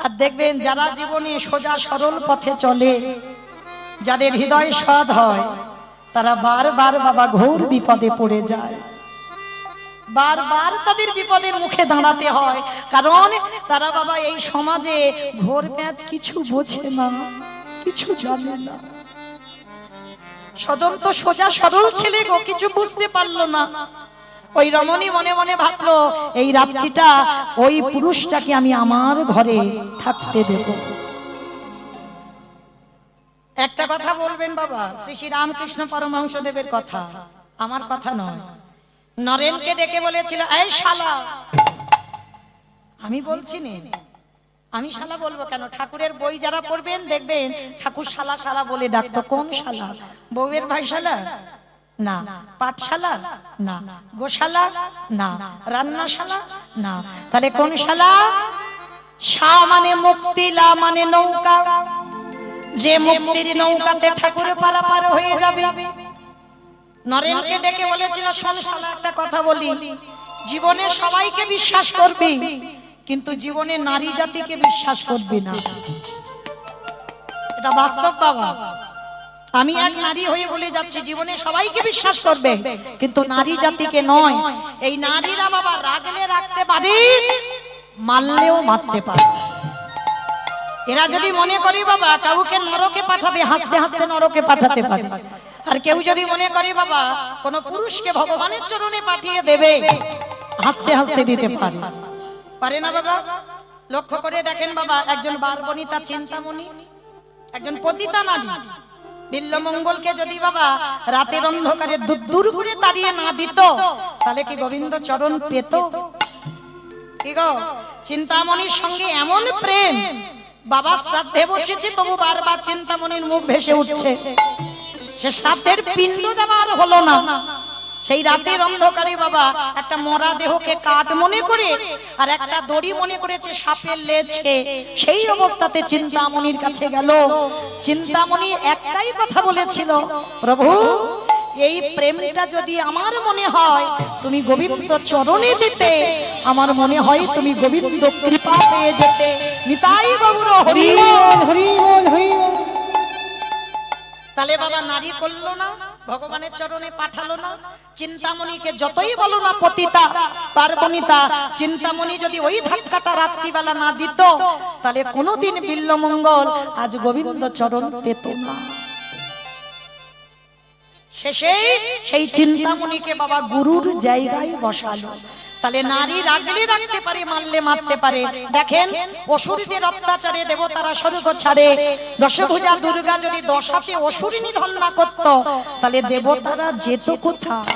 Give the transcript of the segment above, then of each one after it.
আর দেখবেন যারা জীবনে সোজা সরল পথে চলে, যাদের হৃদয় সৎ হয়, তারা বারবার বাবা ঘোর বিপদে পড়ে যায়। বারবার তাদের বিপদের মুখে দাঁড়াতে হয়, কারণ তারা বাবা এই সমাজে ঘোর প্যাঁচ কিছু বোঝে না, কিছু জানে না। সদন তো সোজা সরল ছেলে গো, কিছু বুঝতে পারলো না। ওই রমণী মনে মনে ভাবলো, এই রাত্রিটা ওই পুরুষটাকে আমি আমার ঘরে থাকতে দেব। একটা কথা বলবেন বাবা, শ্রী শ্রী রামকৃষ্ণ পরমহংস দেবের কথা, আমার কথা নয়। নরেনকে ডেকে বলেছিল, এই শালা। আমি বলছি না, আমি শালা বলবো কেন? ঠাকুরের বই যারা পড়বেন দেখবেন ঠাকুর শালা শালা বলে ডাকতো। কোন শালা? বউয়ের ভাই শালা না, পাঠশালা না, গোশালা না, রান্নাশালা না, তাহলে কোন শালা? শা মানে মুক্তি, লা মানে নৌকা। যে মুক্তির নৌকাতে ঠাকুর পারাপার হয়ে যাবে। নরেনকে ডেকে বলেছিল, শোন শালা, একটা কথা বলি, জীবনে সবাইকে বিশ্বাস করবি, কিন্তু জীবনে নারী জাতিকে বিশ্বাস করবি না। এটা বাস্তব বাবা। আমি এক নারী হয়ে বলে যাচ্ছি, জীবনে সবাইকে বিশ্বাস করবে, কিন্তু নারী জাতিকে নয়। এই নারীরা বাবা রাগলে রাখতে পারে, মারলেও মারতে পারে। এরা যদি মনে করি বাবা কাউকে নরকে পাঠাবে, হাসতে হাসতে নরকে পাঠাতে পারে। আর কেউ যদি মনে করে বাবা কোন পুরুষকে ভগবানের চরণে পাঠিয়ে দেবে, হাসতে হাসতে দিতে পারে। পারে না বাবা? লক্ষ্য করে দেখেন বাবা, একজন বারবনিতা চিন্তামণি, একজন পতিতা নারী বিল্লমঙ্গলকে যদি বাবা রাতের অন্ধকারে দূর করে তাড়িয়ে না দিত, তাহলে কি গোবিন্দ চরণ পেত? কি গো, চিন্তামণির সঙ্গে এমন প্রেম, বাবা শ্রাদ্ধে বসেছে তবু বারবার চিন্তামণির মুখ ভেসে উঠছে। সে শ্রাদ্ধের পিণ্ড দেওয়ার হলো না, সেই রাতের অন্ধকারে বাবা একটা মরা দেহকে কাঠ মনে করে আর একটা দড়ি মনে করেছে সাপের লেজকে। সেই অবস্থাতে চিন্তামণির কাছে গেল। চিন্তামণি একটাই কথা বলেছিল, প্রভু এই প্রেমটা যদি আমার মনে হয় তুমি গোবিন্দ চরণে দিতে, আমার মনে হয় তুমি গোবিন্দ কৃপা পেয়ে যেতে। নিতাই গৌর হরি বল, হরি বল, হরি বল। তাহলে বাবা নারী করলো না, ভগবানের চরণে পাঠালো না। চিন্তামণিকে যতই বলো না পতিতা পার্বণিতা, চিন্তামণি যদি ওই ধাক্কাটা রাত্রিবেলা না দিত, তাহলে কোনোদিন বিল্লমঙ্গল আজ গোবিন্দ চরণ পেত না। শেষে সেই চিন্তামণিকে বাবা গুরুর জায়গায় বসালো। তাহলে নারী রাগলে রাখতে পারে, মারলে মারতে পারে। দেখেন অসুরদের অত্যাচারে দেবতারা স্বর্গ ছাড়ে। দশভুজা দুর্গা যদি 10 হাতে অসুর নিধন না করত, তাহলে দেবতারা যেত কোথায়?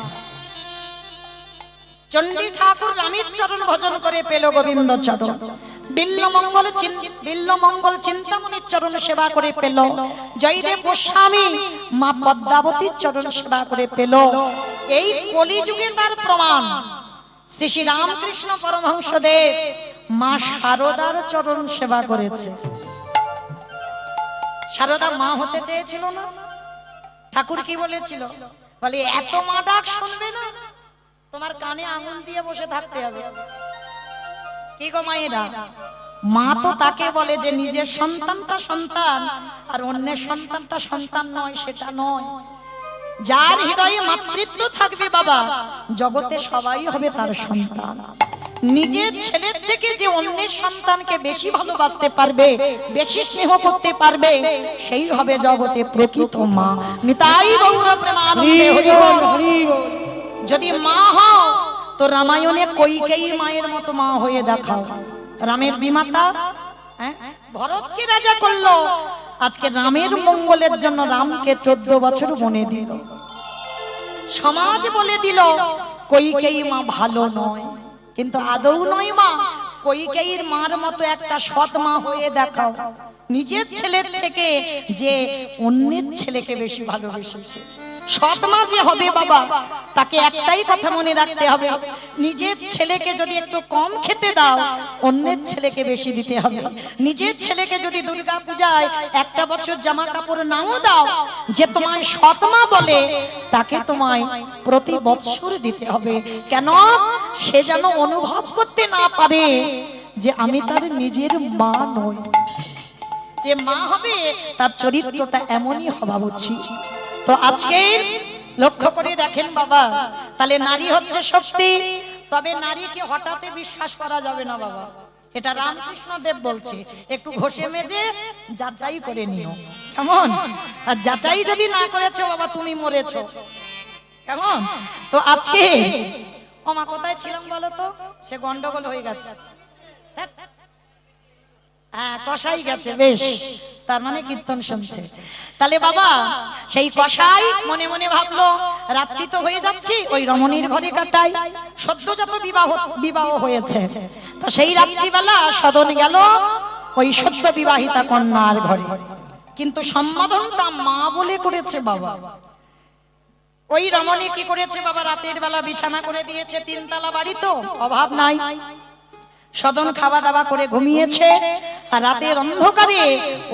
চণ্ডী ঠাকুর রামের চরণ ভজন করে পেল গোবিন্দ চরণ। বিল্লমঙ্গল চিন্তামণির চরণ সেবা করে পেল। জয়দেব গোস্বামী মা পদ্মাবতীর চরণ সেবা করে পেল। এই কলিযুগে তার প্রমাণ শ্রী শ্রী রামকৃষ্ণ পরমহংস দেব মা শারদার চরণ সেবা করেছে। শারদা মা হতে চেয়েছিল না? ঠাকুর কি বলেছিল? বলে এত মা ডাক শুনবে না, তোমার কানে আঙুল দিয়ে বসে থাকতে হবে। কি গো মায়েরা, মা তো তাকে বলে যে নিজের সন্তানটা সন্তান আর অন্যের সন্তানটা সন্তান নয়, সেটা নয়। যার হৃদয়ে মাতৃত্ব থাকবে বাবা, জগতে সবাই হবে তার সন্তান। নিজের ছেলের থেকে যে অন্যের সন্তানকে বেশি ভালোবাসতে পারবে, বেশি স্নেহ করতে পারবে, সেই হবে জগতে প্রকৃত মা। নিতাই গৌর প্রেমানন্দে হরি বল, হরি বল। যদি মা হও তো রামায়ণে কইকেয়ী মায়ের মতো মা হয়ে দেখাও। রামের বিমাতা ভরতকে রাজা করলো, আজকে রামের মঙ্গলের জন্য রামকে 14 বছর বনে দিল। সমাজ বলে দিল কইকেয়ী মা ভালো নয়, কিন্তু আদৌ নয় মা। কইকেয়ীর মার মতো একটা সৎ মা হয়ে দেখাও। নিজের ছেলের থেকে যে অন্যের ছেলেকে বেশি ভালোবেসেছে, সৎ মা যে হবে বাবা, তাকে একটাই কথা মনে রাখতে হবে, নিজের ছেলেকে যদি একটু কম খেতে দাও, অন্যের ছেলেকে বেশি দিতে হবে। নিজের ছেলেকে যদি দুর্গা পূজায় একটা বছর জামা কাপড় নাও দাও, যে তোমায় সৎ মা বলে, তাকে তোমায় প্রতি বছর দিতে হবে। কেন? সে যেন অনুভব করতে না পারে যে আমি তার নিজের মা নই, যে মা হবে তার চরিত্রটা এমনই হওয়া উচিত। তো আজকে লক্ষ্য করে দেখেন বাবা, তাহলে নারী হচ্ছে শক্তি, তবে নারীকে হঠাৎ বিশ্বাস করা যাবে না বাবা। এটা রামকৃষ্ণ দেব বলছে, একটু ঘষে মেজে যাচাই করে নিও, কেমন? আর যাচাই যদি না করেছো বাবা তুমি মরেছো, কেমন? তো আজকে ওমা কোথায় ছিলাম বলো তো, সে গন্ডগোল হয়ে গেছে। হ্যাঁ কষাই গেছে, বেশ, তার মানে কীর্তন শুনছে। তাহলে বাবা সেই কষাই মনে মনে ভাবলো রাত্রি তো হয়ে যাচ্ছে, ওই রমণীর ঘরে কাটাই, সদ্যজাত বিবাহ হয়েছে। তো সেই রাত্রিবেলা সদন গেল ওই সদ্য বিবাহিতা কন্যার ঘরে, কিন্তু সম্বোধনটা মা বলে করেছে বাবা। ওই রমণী কি করেছে বাবা, রাতের বেলা বিছানা করে দিয়েছে, তিনতলা বাড়ি তো অভাব নাই, সদন খাওয়া দাওয়া করে ঘুমিয়েছে। আর রাতের অন্ধকারে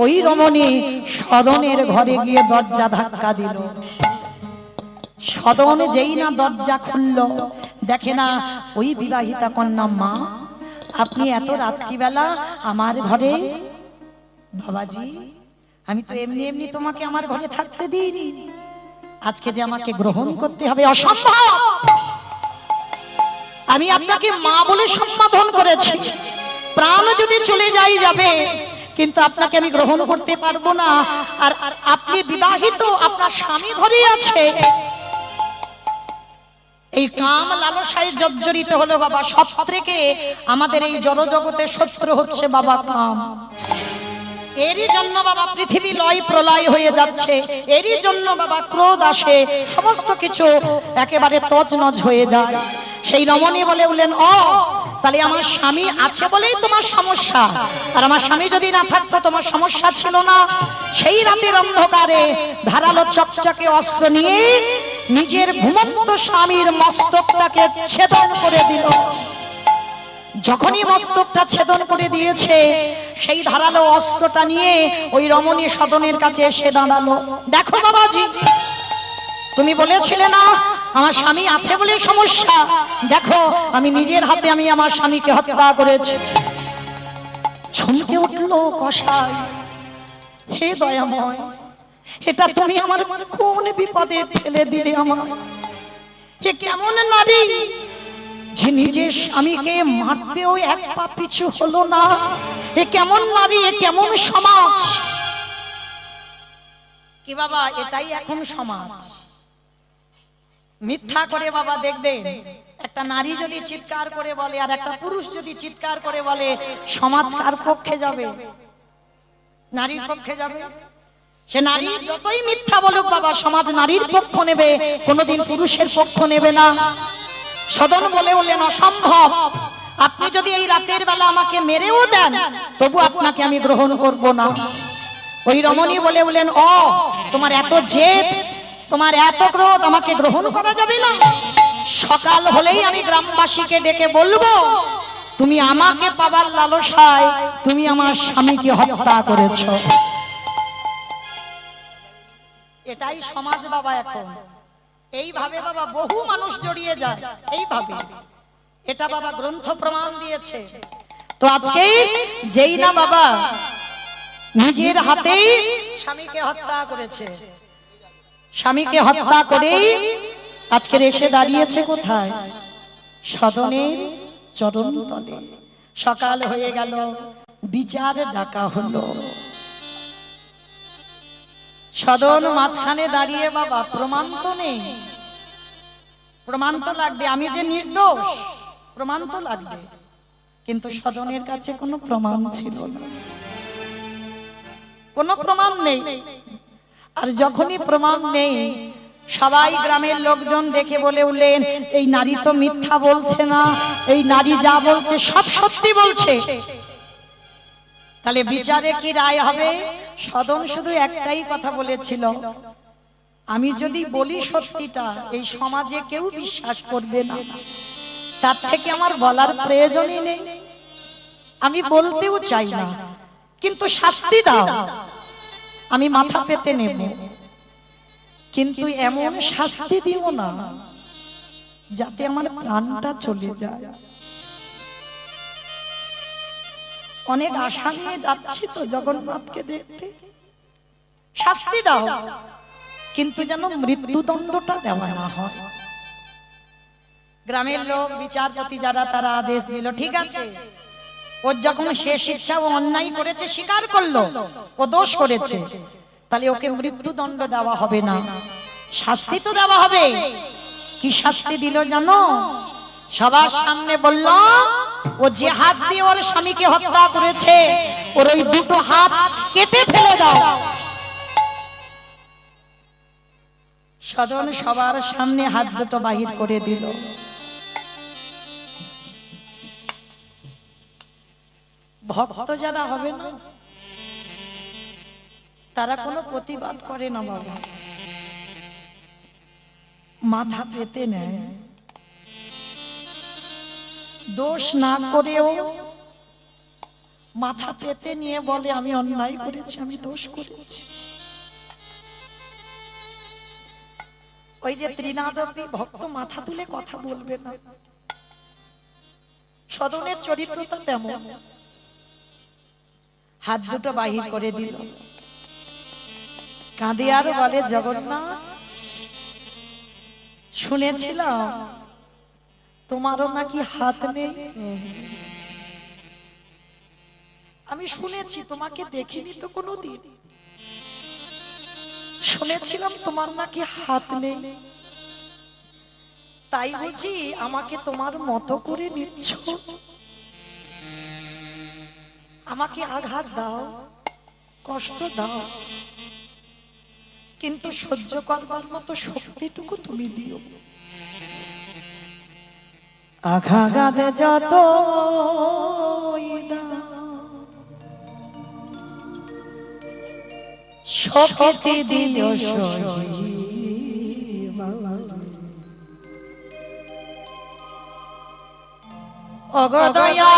ওই রমণী সদনের ঘরে গিয়ে দরজা ধাক্কা দিল। সদন যেই না দরজা খুলল, দেখে না ওই বিবাহিতা কন্যা। মা আপনি এত রাত্রিবেলা আমার ঘরে? বাবাজি আমি তো এমনি এমনি তোমাকে আমার ঘরে থাকতে দিইনি, আজকে যে আমাকে গ্রহণ করতে হবে অসম্ভব। আমি আপনাকে মা বলে সম্বোধন করেছি, প্রাণ যদি চলে যাই যাবে, কিন্তু আপনাকে আমি গ্রহণ করতে পারবো না। আর আপনি বিবাহিত, আপনার স্বামী ঘরে আছে। এই কাম লালসায় জর্জরিত হলো বাবা। সব থেকে আমাদের এই জড়জগতের শত্রু হচ্ছে বাবা কাম। এরই জন্য বাবা পৃথিবী লয় প্রলয় হয়ে যাচ্ছে, এরই জন্য বাবা ক্রোধ আসে, সমস্ত কিছু একেবারে তছনছ হয়ে যায়। সেই রমণী বলে উঠলেন, ও তাহলে আমার স্বামী আছে বলেই তোমার সমস্যা, আর আমার স্বামী যদি না থাকতো তোমার সমস্যা ছিল না। সেই রাতের অন্ধকারে ধারালো চকচকে অস্ত্র নিয়ে নিজের ঘুমন্ত স্বামীর মস্তকটাকে ছেদন করে দিল। যখনই মস্তকটা ছেদন করে দিয়েছে, সেই ধারালো অস্ত্রটা নিয়ে ওই রমণী সদনের কাছে এসে দাঁড়ালো। দেখো বাবাজি, তুমি বলেছিলে না আমার স্বামী আছে বলে সমস্যা, দেখো আমি নিজের হাতে আমি আমার স্বামীকে হত্যা করেছি। চমকে উঠলো কসাই, হে দয়াময়, এটা তুমি আমার কোন বিপদে ফেলে দিলে আমার? হে কেমন নারী যে নিজের স্বামীকে মারতেও এক পা পিছু হলো না? এ কেমন নারী, এ কেমন সমাজ? কি বাবা এটাই এখন সমাজ। মিথ্যা করে বাবা দেখবেন, একটা নারী যদি চিৎকার করে বলে আর একটা পুরুষ যদি চিৎকার করে বলে, সমাজ কার পক্ষে যাবে? নারীর পক্ষে যাবে। সে নারী যতই মিথ্যা বলুক বাবা, সমাজ নারীর পক্ষ নেবে, কোনোদিন পুরুষের পক্ষ নেবে না। সদন বলে উঠলেন, অসম্ভব, আপনি যদি এই রাতের বেলা আমাকে মেরেও দেন তবু আপনাকে আমি গ্রহণ করব না। ওই রমণী বলে উঠলেন, ও তোমার এত জেদ, তোমার এত ক্রোধ, আমাকে গ্রহণ করা যাবে না? সকাল হলেই আমি গ্রামবাসীকে ডেকে বলবো তুমি আমাকে পাবার লালসায় তুমি আমার স্বামীকে হত্যা করেছ। এটাই সমাজ বাবা এখন। এইভাবে বাবা বহু মানুষ জড়িয়ে যায় এইভাবে, এটা বাবা গ্রন্থ প্রমাণ দিয়েছে। তো আজকে যেই না বাবা নিজের হাতেই স্বামীকে হত্যা করেছে, স্বামীকে হত্যা করে আজকে এসে দাঁড়িয়েছে কোথায়? সদনের চরণ তলে। সকাল হয়ে গেল, বিচার ডাকা হলো। সদন মাঝখানে দাঁড়িয়ে বাবা, প্রমাণ তো নেই, প্রমাণ তো লাগবে, আমি যে নির্দোষ প্রমাণ তো লাগবে, কিন্তু সদনের কাছে কোনো প্রমাণ ছিল না, কোনো প্রমাণ নেই। আর যখনই প্রমাণ নেই, সবাই গ্রামের লোকজন দেখে বলে উঠলেন, এই নারী তো মিথ্যা বলছে না, এই নারী যা বলছে সব সত্যি বলছে। তাহলে বিচারে কি রায় হবে? সদন শুধু একটাই কথা বলেছিল, আমি যদি বলি সত্যিটা এই সমাজে কেউ বিশ্বাস করবে না, তার থেকে আমার বলার প্রয়োজনই নেই, আমি বলতেও চাই না, কিন্তু শাস্তি দাও, আমি মাথা পেতে নেব, কিন্তু এমন শাস্তি দিও না যাতে আমার প্রাণটা চলে যায়। অনেক আশা নিয়ে যাচ্ছি তো জগন্নাথকে দেখতে, শাস্তি দাও, কিন্তু যেন মৃত্যুদণ্ডটা দেওয়া না হয়। গ্রামের লোক বিচারপতি যারা তারা আদেশ দিল, ঠিক আছে, ওর যখন শেষ ইচ্ছা, ও অন্যায় করেছে, স্বীকার করলো ও দোষ করেছে, তাহলে ওকে মৃত্যুদণ্ড দেওয়া হবে না, শাস্তি তো দেওয়া হবে। কি শাস্তি দিল জানো? সবার সামনে বলল, ও যে হাত দিয়ে ওর স্বামীকে হত্যা করেছে, ওর ওই দুটো হাত কেটে ফেলে দাও। সদন সবার সামনে হাত দুটো বাহির করে দিল। ভক্ত যারা হবে না, তারা কোনো প্রতিবাদ করে না বাবা, মাথা পেতে নেয়, দোষ না করেও মাথা পেতে নিয়ে বলে আমি অন্যায় করেছি, আমি দোষ করেছি। ওই যে ত্রিনাদপি ভক্ত মাথা তুলে কথা বলবে না, সদনের চরিত্রটা তেমন। হাত দুটো বাহির করে দিল, কাঁদে আর বলে, জগন্নাথ, শুনেছিলাম তোমারও নাকি হাত নেই, আমি শুনেছি, তোমাকে দেখিনি তো কোনোদিন, শুনেছিলাম তোমার নাকি হাত নেই, তাই বুঝি আমাকে তোমার মতো করে নিচ্ছ? আমাকে আঘাত দাও, কষ্ট দাও, কিন্তু সহ্য করবার মতো শক্তিটুকু তুমি দিও। আঘাত যত শক্তি দিও অগদয়া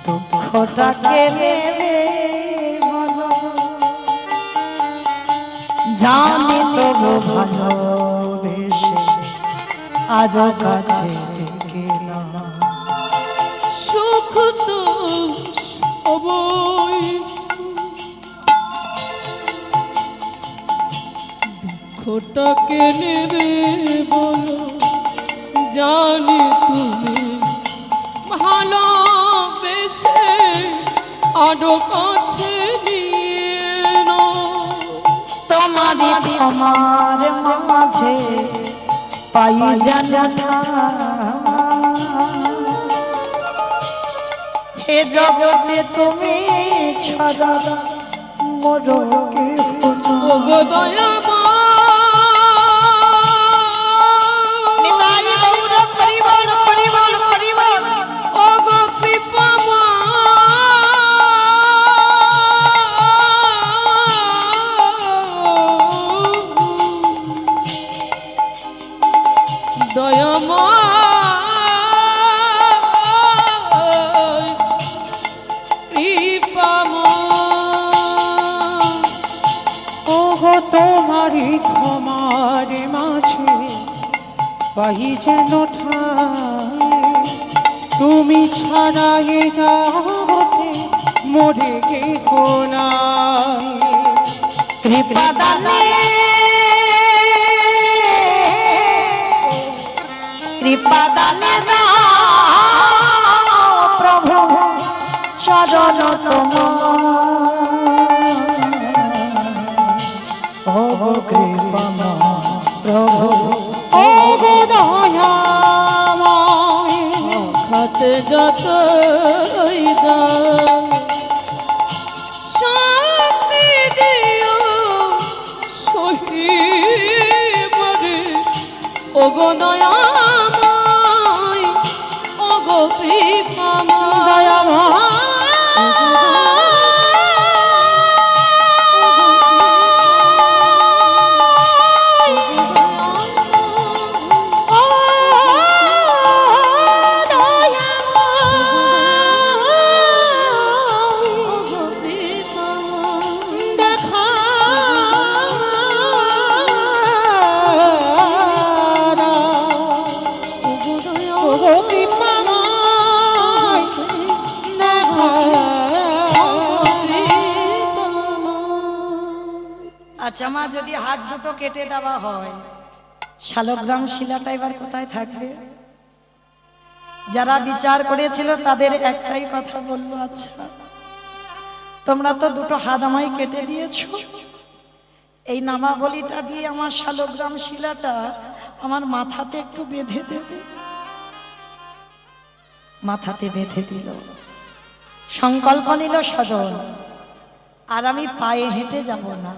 দুঃখটাকে নেবে বলো, জানি তবু ভালোবেসে আরো কাছে ডেকে নাও। সুখ তো সবই, দুঃখটাকে নেবে বলো, জানি তুমি ভালোবেসে আরো কাছে নিয়ে নাও। তোমারই আমার মাঝে পাই জানা, হে জগতে তুমি ছাড়া মোর কেহ নাই। পাই যেন ঠাই, তুমি ছাড়া এ জগতে মোরে কেহ নাই। কৃপা দানে কৃপা দানে দাও প্রভু চরণ তোমার ও কৃপা প্রভু ও গো দয়াময় খাতে যতই দাও শান্তি দিও সহিবরে ও গো দয়াময় ও গো কৃপাময় দয়াময় আচ্ছা মা, যদি হাত দুটো কেটে দেওয়া হয় শালগ্রাম শিলাটা এবার কোথায় থাকবে? যারা বিচার করেছিল তাদের একটাই কথা বলবো, আচ্ছা তোমরা তো দুটো হাত আমায় কেটে দিয়েছো, এই নামাবলিটা দিয়ে আমার শালগ্রাম শিলাটা আমার মাথাতে একটু বেঁধে দেবে। মাথাতে বেঁধে দিল, সংকল্প নিল সদন, আর আমি পায়ে হেঁটে যাব না,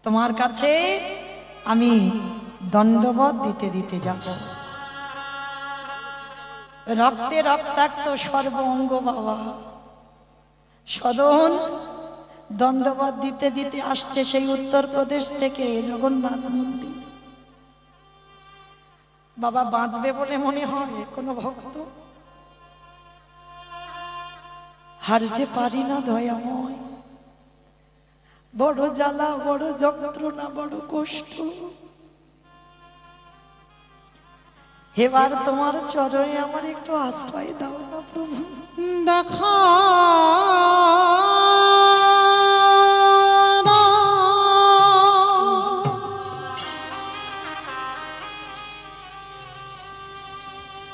তোমার কাছে আমি দণ্ডবত দিতে দিতে যাব। রক্তে রক্তাক্ত সর্ব অঙ্গ বাবা, সদন দণ্ডবত দিতে দিতে আসছে সেই উত্তরপ্রদেশ থেকে জগন্নাথ মন্দির। বাবা বাঁচবে বলে মনে হয় কোনো ভক্ত? হারতে পারি না দয়াময়, বড় জ্বালা, বড় যন্ত্রণা, বড় কষ্ট। এবার তোমার চরণে আমার একটু আশ্রয় দাও না প্রভু। দেখা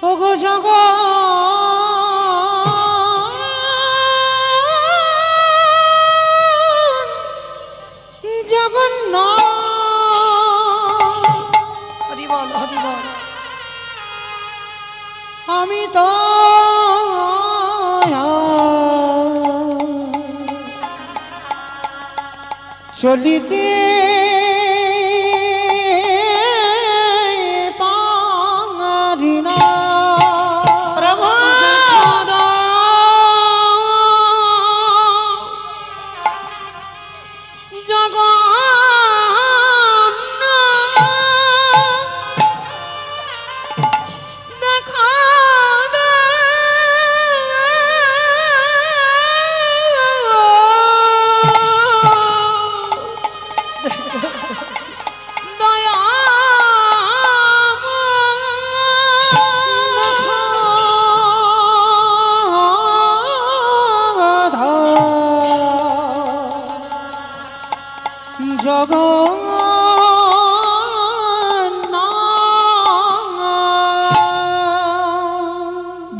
ওগো আমি তো চলিতে পারি না প্রভু।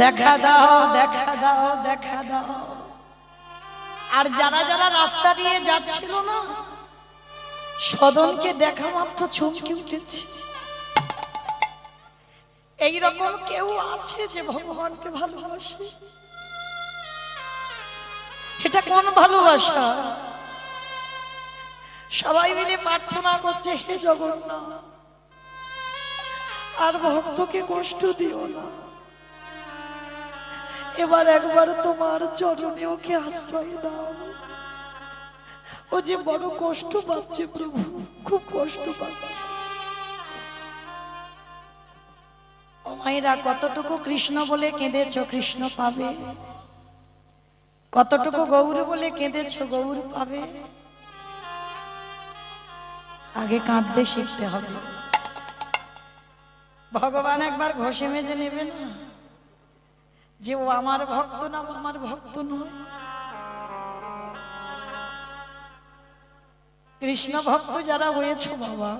দেখা দাও, দেখা দাও, দেখা দাও। আর যারা যারা রাস্তা দিয়ে যাচ্ছিল না, সদনকে দেখা মাত্র চমকে উঠেছে। এইরকম কেউ আছে যে ভগবানকে ভালোবাসে? এটা কোন ভালোবাসা? সবাই মিলে প্রার্থনা করছে, হে জগন্নাথ আর ভক্তকে কষ্ট দিও না, এবার একবার তোমার চরণে ওকে আশ্রয় দাও। ও যে বড় কষ্ট পাচ্ছে প্রভু, খুব কষ্ট পাচ্ছে। ও মায়েরা, কতটুকু কৃষ্ণ বলে কেঁদেছো, কৃষ্ণ পাবে। কতটুকু গৌর বলে কেঁদেছো, গৌর পাবে। আগে কাঁদতে শিখতে হবে। ভগবান একবার ঘষে মেজে নেবে না যে ও আমার ভক্ত না, আমার ভক্ত নয়। কৃষ্ণ ভক্ত যারা হয়েছে বাবা,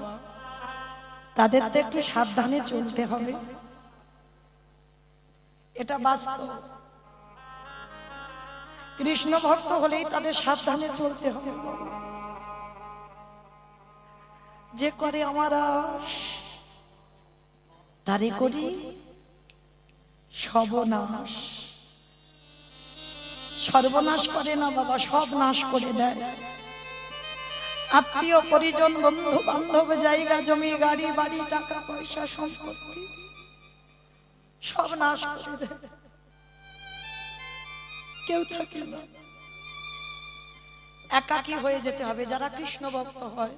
তাদের তো একটু সাবধানে চলতে হবে। এটা বাস্তব। কৃষ্ণ ভক্ত হলেই তাদের সাবধানে চলতে হবে। যে করে আমার আশ তারে করি সর্বনাশ। সর্বনাশ করে না বাবা, সব নাশ করে দেয়। আত্মীয় পরিজন বন্ধু বান্ধব জায়গা জমি গাড়ি বাড়ি টাকা পয়সা সম্পত্তি সব নাশ করে দেয়, কেউ থাকে না। একাকী হয়ে যেতে হবে। যারা কৃষ্ণ ভক্ত হয়,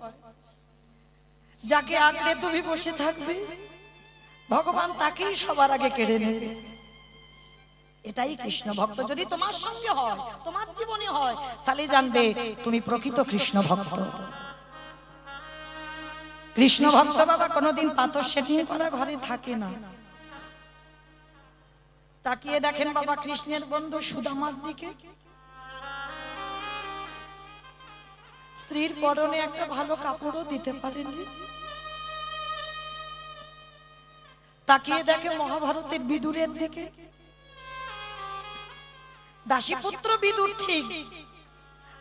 যাকে আঁকড়ে তুমি বসে থাকবে, ভগবান তাকেই সবার আগে কেড়ে নেবে। এটাই কৃষ্ণ ভক্ত। যদি তোমার সঙ্গে হয়, তোমার জীবনে হয়, তাহলে জানবে তুমি প্রকৃত কৃষ্ণ ভক্ত। কৃষ্ণ ভক্ত বাবা কোনোদিন পাথর সেটিং করা ঘরে থাকে না। তাকিয়ে দেখেন বাবা কৃষ্ণের বন্ধু সুদামার দিকে। স্ত্রীর পরনে একটা ভালো কাপড়ও দিতে পারেনি। তাকিয়ে দেখে মহাভারতের বিদুরের দিকে। দাসীপুত্র বিদুর ঠিক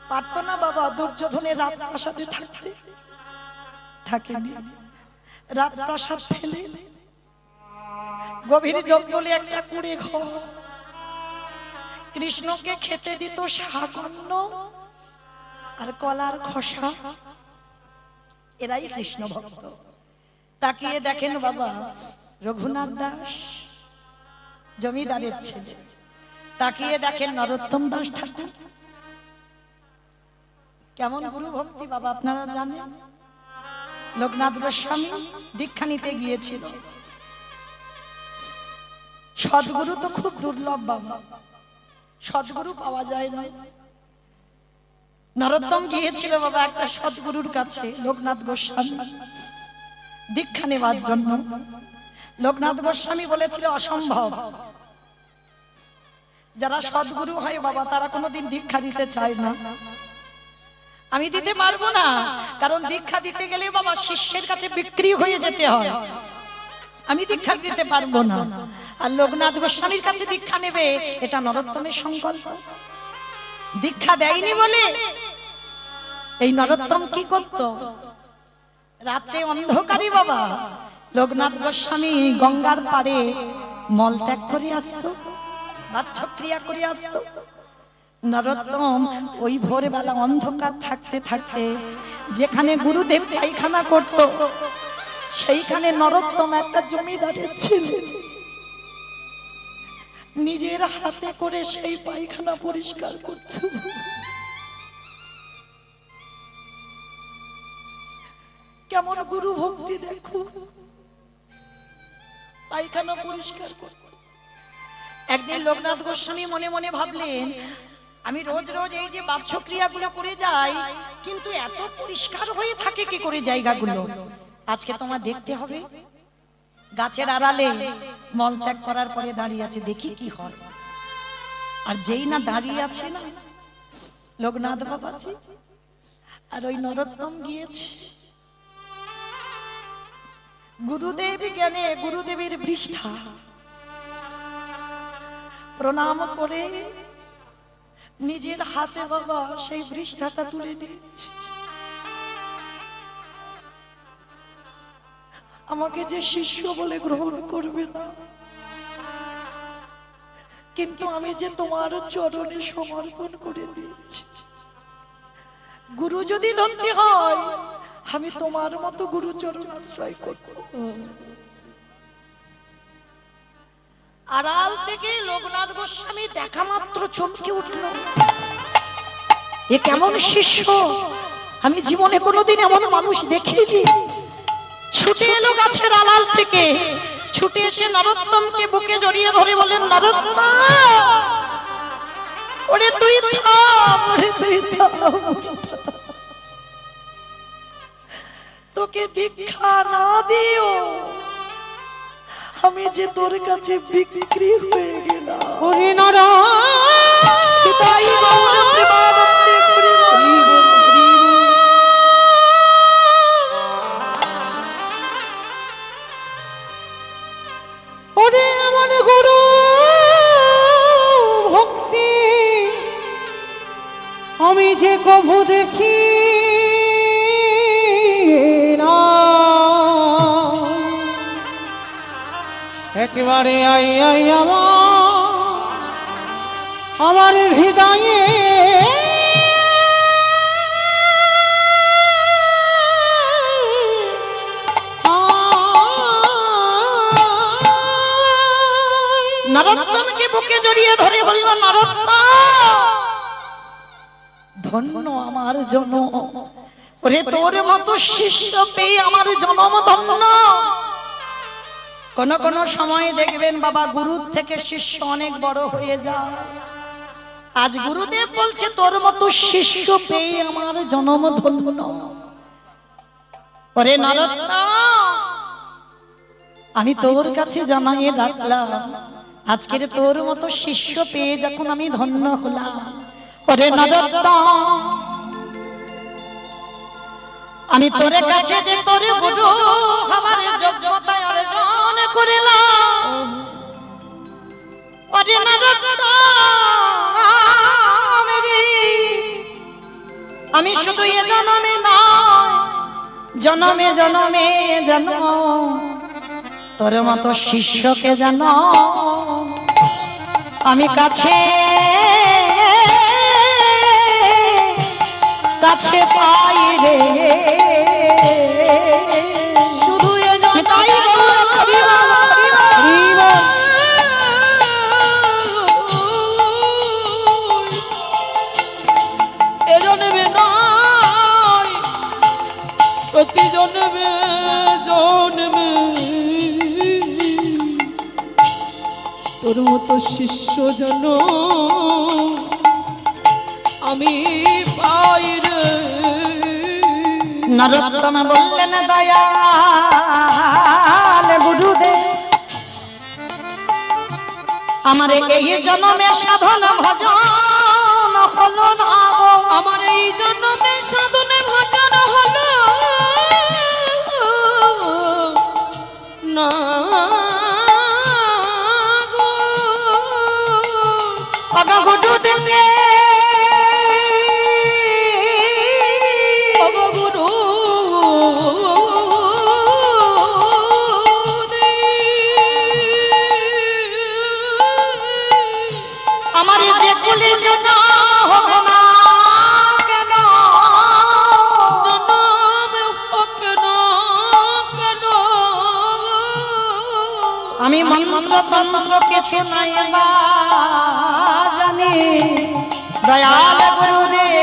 পারত না বাবা দুর্যোধনের রাজপ্রাসাদে থাকতে, থাকেনি। রাজপ্রাসাদ ফেলে গভীর জঙ্গলে একটা কুঁড়ে ঘর, কৃষ্ণকে খেতে দিত শাকন্ন আর কলার খোসা। এরাই কৃষ্ণ ভক্ত। তাকিয়ে দেখেন বাবা রঘুনাথ দাস জমিদারের ছেলে। তাকিয়ে দেখেন নরোত্তম দাস ঠাকুর। কেমন গুরু ভক্তি বাবা আপনারা জানেন। লোকনাথ গোস্বামী দীক্ষা নিতে গিয়েছিল। সদ্গুরু তো খুব দুর্লভ বাবা, সদ্গুরু পাওয়া যায় না। নরোত্তম গিয়েছিল বাবা একটা সদ্গুরুর কাছে, লোকনাথ গোস্বামী, দীক্ষা নেওয়ার জন্য। লোকনাথ গোস্বামী বলেছিল অসম্ভব। যারা সদ্গুরু হয় বাবা তারা কোনোদিন দীক্ষা দিতে চায় না। আমি দিতে পারবো না, কারণ দীক্ষা দিতে গেলে বাবা শিষ্যের কাছে বিক্রি হয়ে যেতে হয়। আমি দীক্ষা দিতে পারবো না। আর লোকনাথ গোস্বামীর কাছে দীক্ষা নেবে, এটা নরোত্তমের সংকল্প। দীক্ষা দেয়নি বলে এই নরোত্তম কি করত? রাতে অন্ধকারে বাবা লোকনাথ গোস্বামী গঙ্গার পাড়ে মল ত্যাগ করে আসতো, বাচ্চক্রিয়া করে আসতো। নরোত্তম ওই ভোরবেলা অন্ধকার থাকতে থাকতে যেখানে গুরুদেব পায়খানা করত, সেইখানে নরোত্তম একটা জমিদারের ছেলে নিজের হাতে করে সেই পায়খানা পরিষ্কার করত। কেমন গুরু ভক্তি দেখো, পায়খানা পরিষ্কার করত। একদিন লোকনাথ গোস্বামী মনে মনে ভাবলেন, আমি রোজ রোজ এই যে বাচ্চক্রিয়াগুলো করে যাই, কিন্তু এত পরিষ্কার হয়ে থাকে কি করে জায়গাগুলো? আজকে তোমার দেখতে হবে। গাছের আড়ালে মল ত্যাগ করার পরে দাঁড়িয়ে আছে, দেখি কি হয়। আর যেই না দাঁড়িয়ে আছে না লোকনাথ বাবাজি আর ওই নরোত্তম গিয়েছে গুরুদেব জ্ঞানে গুরুদেবের পৃষ্ঠা প্রণাম করে নিজের হাতে বাবা সেই পৃষ্ঠাটা তুলে নিয়েছে। আমাকে যে শিষ্য বলে গ্রহণ করবে না, কিন্তু আমি যে তোমার চরণে সমর্পণ করে দিয়েছি। গুরু যদি ধরতে হয়, আমি তোমার মতো গুরু চরণ আশ্রয় করব। আড়াল থেকে লোকনাথ গোস্বামী দেখা মাত্র চমকে উঠল, এ কেমন শিষ্য! আমি জীবনে কোনোদিন এমন মানুষ দেখিনি। ছুটে এলো গাছের আড়াল থেকে, ছুটে এসে নরোত্তমকে বুকে জড়িয়ে ধরে বলেন, নরোত্তম ওরে তুই থাম, ওরে তুই থাম। তোকে দীক্ষা না দিও আমি যে তোর কাছে বিক্রি হয়ে গেলাম। ওরে নারায়ণ তাই গৌর প্রেমানন্দে করি বলি। ওরে আমার গুরু যে কভু দেখি না, একেবারে আই আই আমার হৃদয়ে নরোত্তমকে বুকে জড়িয়ে ধরে বলল, নরোত্তম ধন্য আমার জন্ম, ওরে তোর মতো শিষ্য পেয়ে আমার জন্ম ধন্য। কোন কোন সময় দেখবেন বাবা গুরুর থেকে শিষ্য অনেক বড় হয়ে যায়। আজ গুরুদেব বলছে তোর মতো শিষ্য পেয়ে আমার জন্ম ধন্য। ওরে নরোত্তম, আমি তোর কাছে জানাইয়ে ডাকলাম, আজকের তোর মতো শিষ্য পেয়ে যখন আমি ধন্য হলাম, ওরে নরোত্তম আমি তোর কাছে যে তোর গুরু হবার যোগ্যতা অর্জন করিলাম, ওরে নরোত্তম রে, আমি শুধু এ জন্মে নয়, জন্মে জন্মে জন্ম তোর মতো শিষ্যকে জানো আমি কাছে কাছে পাই রে। শুধু জন্মে নয়, প্রতি জন্মে জন্মে তোর মতো শিষ্য যেন আমি পাই রে। নরোত্তম বললেন, দয়াল গুরুদেব আমার এই জন্মে সাধন ভজন হলো না, আমার এই জন্মে সাধনে ভজন হলো না গো। অগা গুরুদেব গুরু আমার যে কুলে জনা হব না কেন, জনমে কেন কেন আমি মন্ত্র তন্ত্র কিছু নাই বা জানি, দয়াল গুরুদেব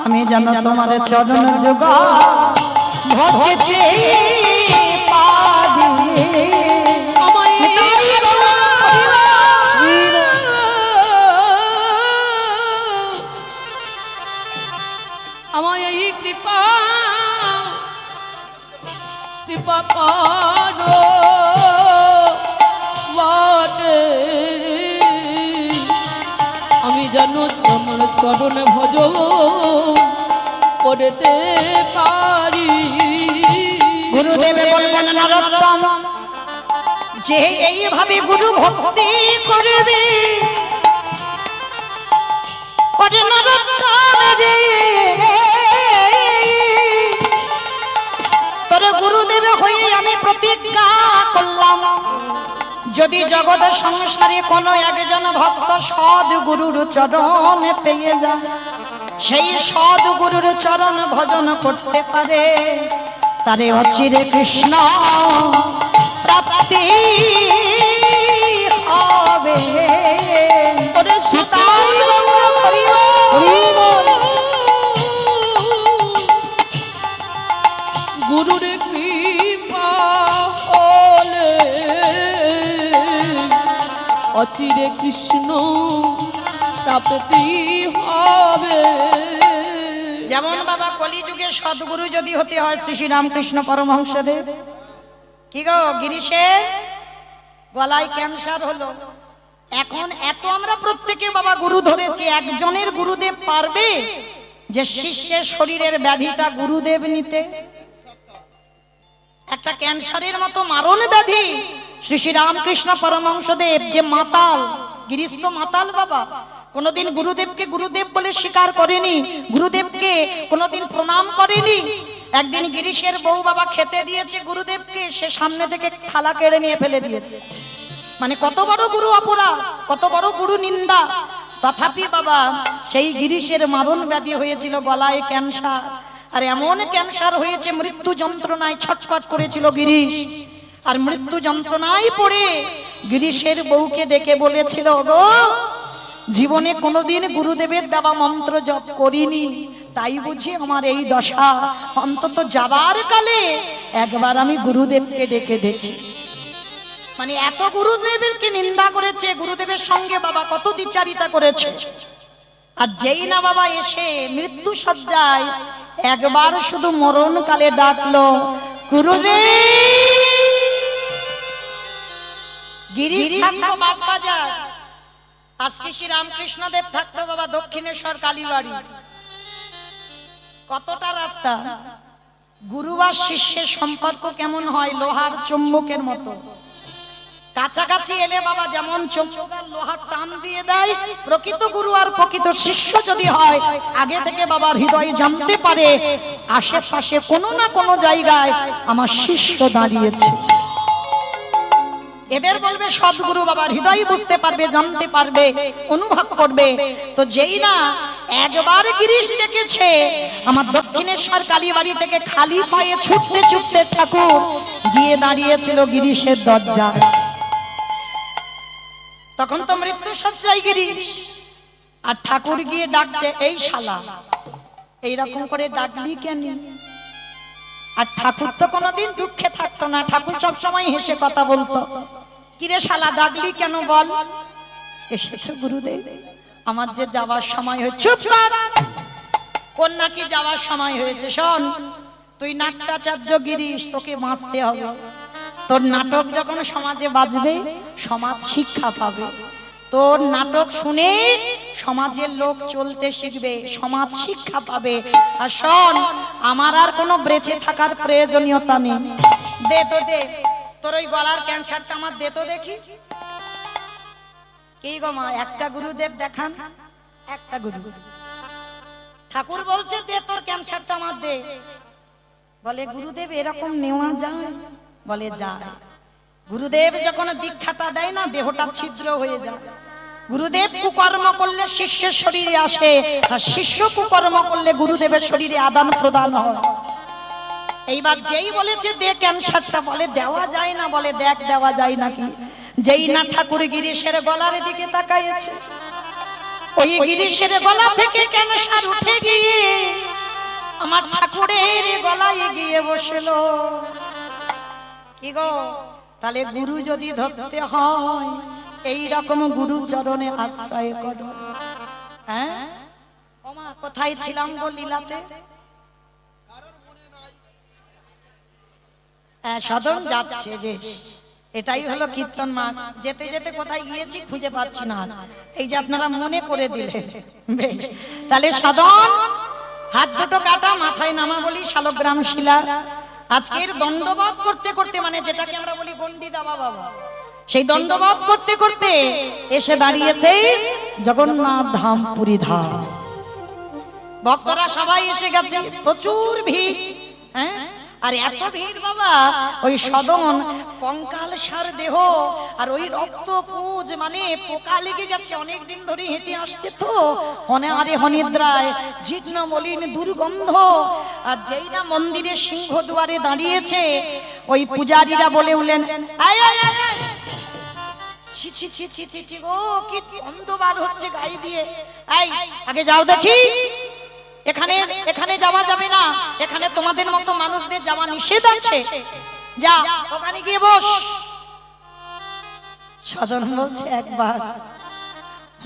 আমি জানো তোমার চরণ যোগা ভজতে পারি। আমায় এই কৃপা কৃপা করো বটে, আমি জানো তোমার চরণে ভজ করতে পারি। গুরুদেব বললেন, নরোত্তম যে এইভাবে গুরু ভক্তি করবে, ওরে নরোত্তম রে, তোর গুরুদেব হয়ে আমি প্রতিজ্ঞা করলাম, যদি জগৎ সংসারে কোনো একজন ভক্ত সৎ গুরুর চরণ পেয়ে যায়, সেই সৎ গুরুর চরণ ভজন করতে পারে, তারে অচিরে কৃষ্ণ প্রাপ্তি হবে। ওরে সুতাই গুরুর কৃপা হলে অচিরে কৃষ্ণ প্রাপ্তি হবে। যেমন বাবা কলিযুগে সদ্গুরু যদি হতে হয় শ্রী শ্রী রামকৃষ্ণ পরমহংসদেব, কি গো গিরিশের গলায় ক্যান্সার হলো, এখন এত আমরা প্রত্যেকে বাবা গুরু ধরেছি, একজনের গুরুদেব পারবে যে শিষ্যের শরীরের ব্যাধিটা গুরুদেব নিতে? একটা ক্যান্সারের মতো মারণ ব্যাধি শ্রী শ্রী রামকৃষ্ণ পরমহংসদেব যে মাতাল, গিরিশ তো মাতাল বাবা, কোনোদিন গুরুদেবকে গুরুদেব বলে স্বীকার করেনি, গুরুদেবকে কোনোদিন প্রণাম করেনি। একদিন গিরিশের বউ বাবা খেতে দিয়েছে গুরুদেবকে, সে সামনে থেকে থালা কেড়ে নিয়ে ফেলে দিয়েছে। মানে কত বড় গুরু অপরাধ, কত বড় গুরু নিন্দা। তথাপি বাবা সেই গিরিশের মারণ ব্যাধি হয়েছিল, গলায় ক্যান্সার, আর এমন ক্যান্সার হয়েছে মৃত্যু যন্ত্রণায় ছটফট করেছিল গিরিশ। আর মৃত্যু যন্ত্রণায় পড়ে গিরিশের বউকে ডেকে বলেছিল, গো জীবনে কোনোদিন গুরুদেবের দেওয়া মন্ত্র জপ করিনি, তাই বুঝি আমার এই দশা। অন্তত যাবার কালে একবার আমি গুরুদেবকে ডেকে দেখি। মানে এত গুরুদেবেরকে নিন্দা করেছে, গুরুদেবের সঙ্গে বাবা কত দ্বিচারিতা করেছে। আর যেই না বাবা এসে মৃত্যু সজ্জায় একবার শুধু মরণ কালে ডাকলো, গুরুদেব। গিরিশ থাকতো বাগবাজার, আর শ্রী রামকৃষ্ণদেব থাকতো বাবা দক্ষিণেশ্বর কালীবাড়ি। কতটা রাস্তা। গুরু আর শিষ্যের সম্পর্ক কেমন হয়? লোহার চুম্বকের মতো। কাছাকাছি এলে বাবা যেমন চুম্বক আর লোহার টান দিয়ে দেয়, প্রকৃত গুরু আর প্রকৃত শিষ্য যদি হয়, আগে থেকে বাবার হৃদয়ে জানতে পারে আশেপাশে কোনো না কোনো জায়গায় আমার শিষ্য দাঁড়িয়েছে। এদের বলবে সদ্গুরু, বাবার হৃদয় বুঝতে পারবে, জানতে পারবে, অনুভব করবে। তো যেই না একবার গিরিশ ডেকেছে, আমার দক্ষিণেশ্বর কালীবাড়ি থেকে খালি পায়ে ছুটতে ছুটতে ঠাকুর গিয়ে দাঁড়িয়েছিল গিরিশের দরজায়। তখন তো মৃত্যু সজ্জায় গিরিশ, আর ঠাকুর গিয়ে ডাকছে, এই শালা, এইরকম করে ডাকলি কেন? আর ঠাকুর তো কোনোদিন দুঃখে থাকতো না, ঠাকুর সবসময় হেসে কথা বলতো। কিরে শালা, ডাকলি কেন বল? এসেছে গুরুদেব, আমার যে যাওয়ার সময় হয়েছে। চুপ কর, কোন নাকি যাওয়ার সময় হয়েছে? শোন, তুই নাট্যাচার্য গিরিশ, তোকে বাঁচতে হবে। তোর নাটক যখন সমাজে বাজবে, সমাজ শিক্ষা পাবে। তোর নাটক শুনে সমাজের লোক চলতে শিখবে, সমাজ শিক্ষা পাবে। আর শোন, আমার আর কোনো বেঁচে থাকার প্রয়োজনীয়তা নেই। দে তো দে, তোর ওই গলার ক্যান্সারটা আমার দে তো দেখি। কি গো মা, একটা গুরুদেব দেখান, একটা গুরু। ঠাকুর বলছে দে তোর ক্যান্সারটা আমার দে। বলে গুরুদেব এরকম নেওয়া যায়? বলে যায়। গুরুদেব যখন দীক্ষাটা দেয় না, দেহটা ছিদ্র হয়ে যায়। গুরুদেব কুকর্ম করলে শিষ্যের শরীরে আসে, আর শিষ্য কুকর্ম করলে গুরুদেবের শরীরে আদান প্রদান হয়। এইবার যেই বলেছে দে ক্যান্সারটা, বলে দেওয়া যায় না। বলে দেখ দেওয়া যায় নাকি। যেই না ঠাকুর গিরিশের গলার দিকে তাকাইছে, ওই গিরিশের গলা থেকে ক্যান্সার উঠে গিয়ে আমার ঠাকুরের গলায় গিয়ে বসলো। কি গো, তাহলে গুরু যদি ধরতে হয়, এই রকম গুরু চরণে আশ্রয় করো। হ্যাঁ ওমা, কোথায় ছিলাম গো লীলাতে? হ্যাঁ, সদন যাচ্ছে বেশ। এটাই হলো কীর্তন মা। যেতে যেতে কোথায় গিয়েছি খুঁজে পাচ্ছি না, এই যে আপনারা মনে করে দিলেন। বেশ, তাহলে সদন, হাত দুটো কাটা, মাথায় নামা বলি শালগ্রাম শিলা। আজকের দণ্ডবোধ করতে করতে, মানে যেটাকে আমরা বলি গন্ডি দেওয়া বাবা, সেই দণ্ডবোধ করতে করতে এসে দাঁড়িয়েছে জগন্নাথ ধাম, পুরী ধাম। ভক্তরা সবাই এসে গেছে, প্রচুর ভিড়। হ্যাঁ, আর এত ভিড় বাবা, ওই সদন কঙ্কাল সার দেহ, আর ওই রক্ত পুঁজ, মানে পোকা লেগে গেছে, অনেকদিন ধরে হেঁটে আসছে তো, অনারে হনিদ্রায়, জীর্ণ মলিন দুর্গন্ধ। আর যেই না মন্দিরের সিংহ দুয়ারে দাঁড়িয়েছে, ওই পূজারীরা বলে উঠলেন, আয় আয় আয় আয়, ছি ছি ছি ছি ছি ছি, ও কি গন্ধ বার হচ্ছে গায়ে দিয়ে। এই আগে যাও দেখি, এখানে এখানে যাওয়া যাবে না, এখানে তোমাদের মতো মানুষদের যাওয়া নিষেধ আছে, যা ওখানে গিয়ে বস। সদন বলছে, একবার,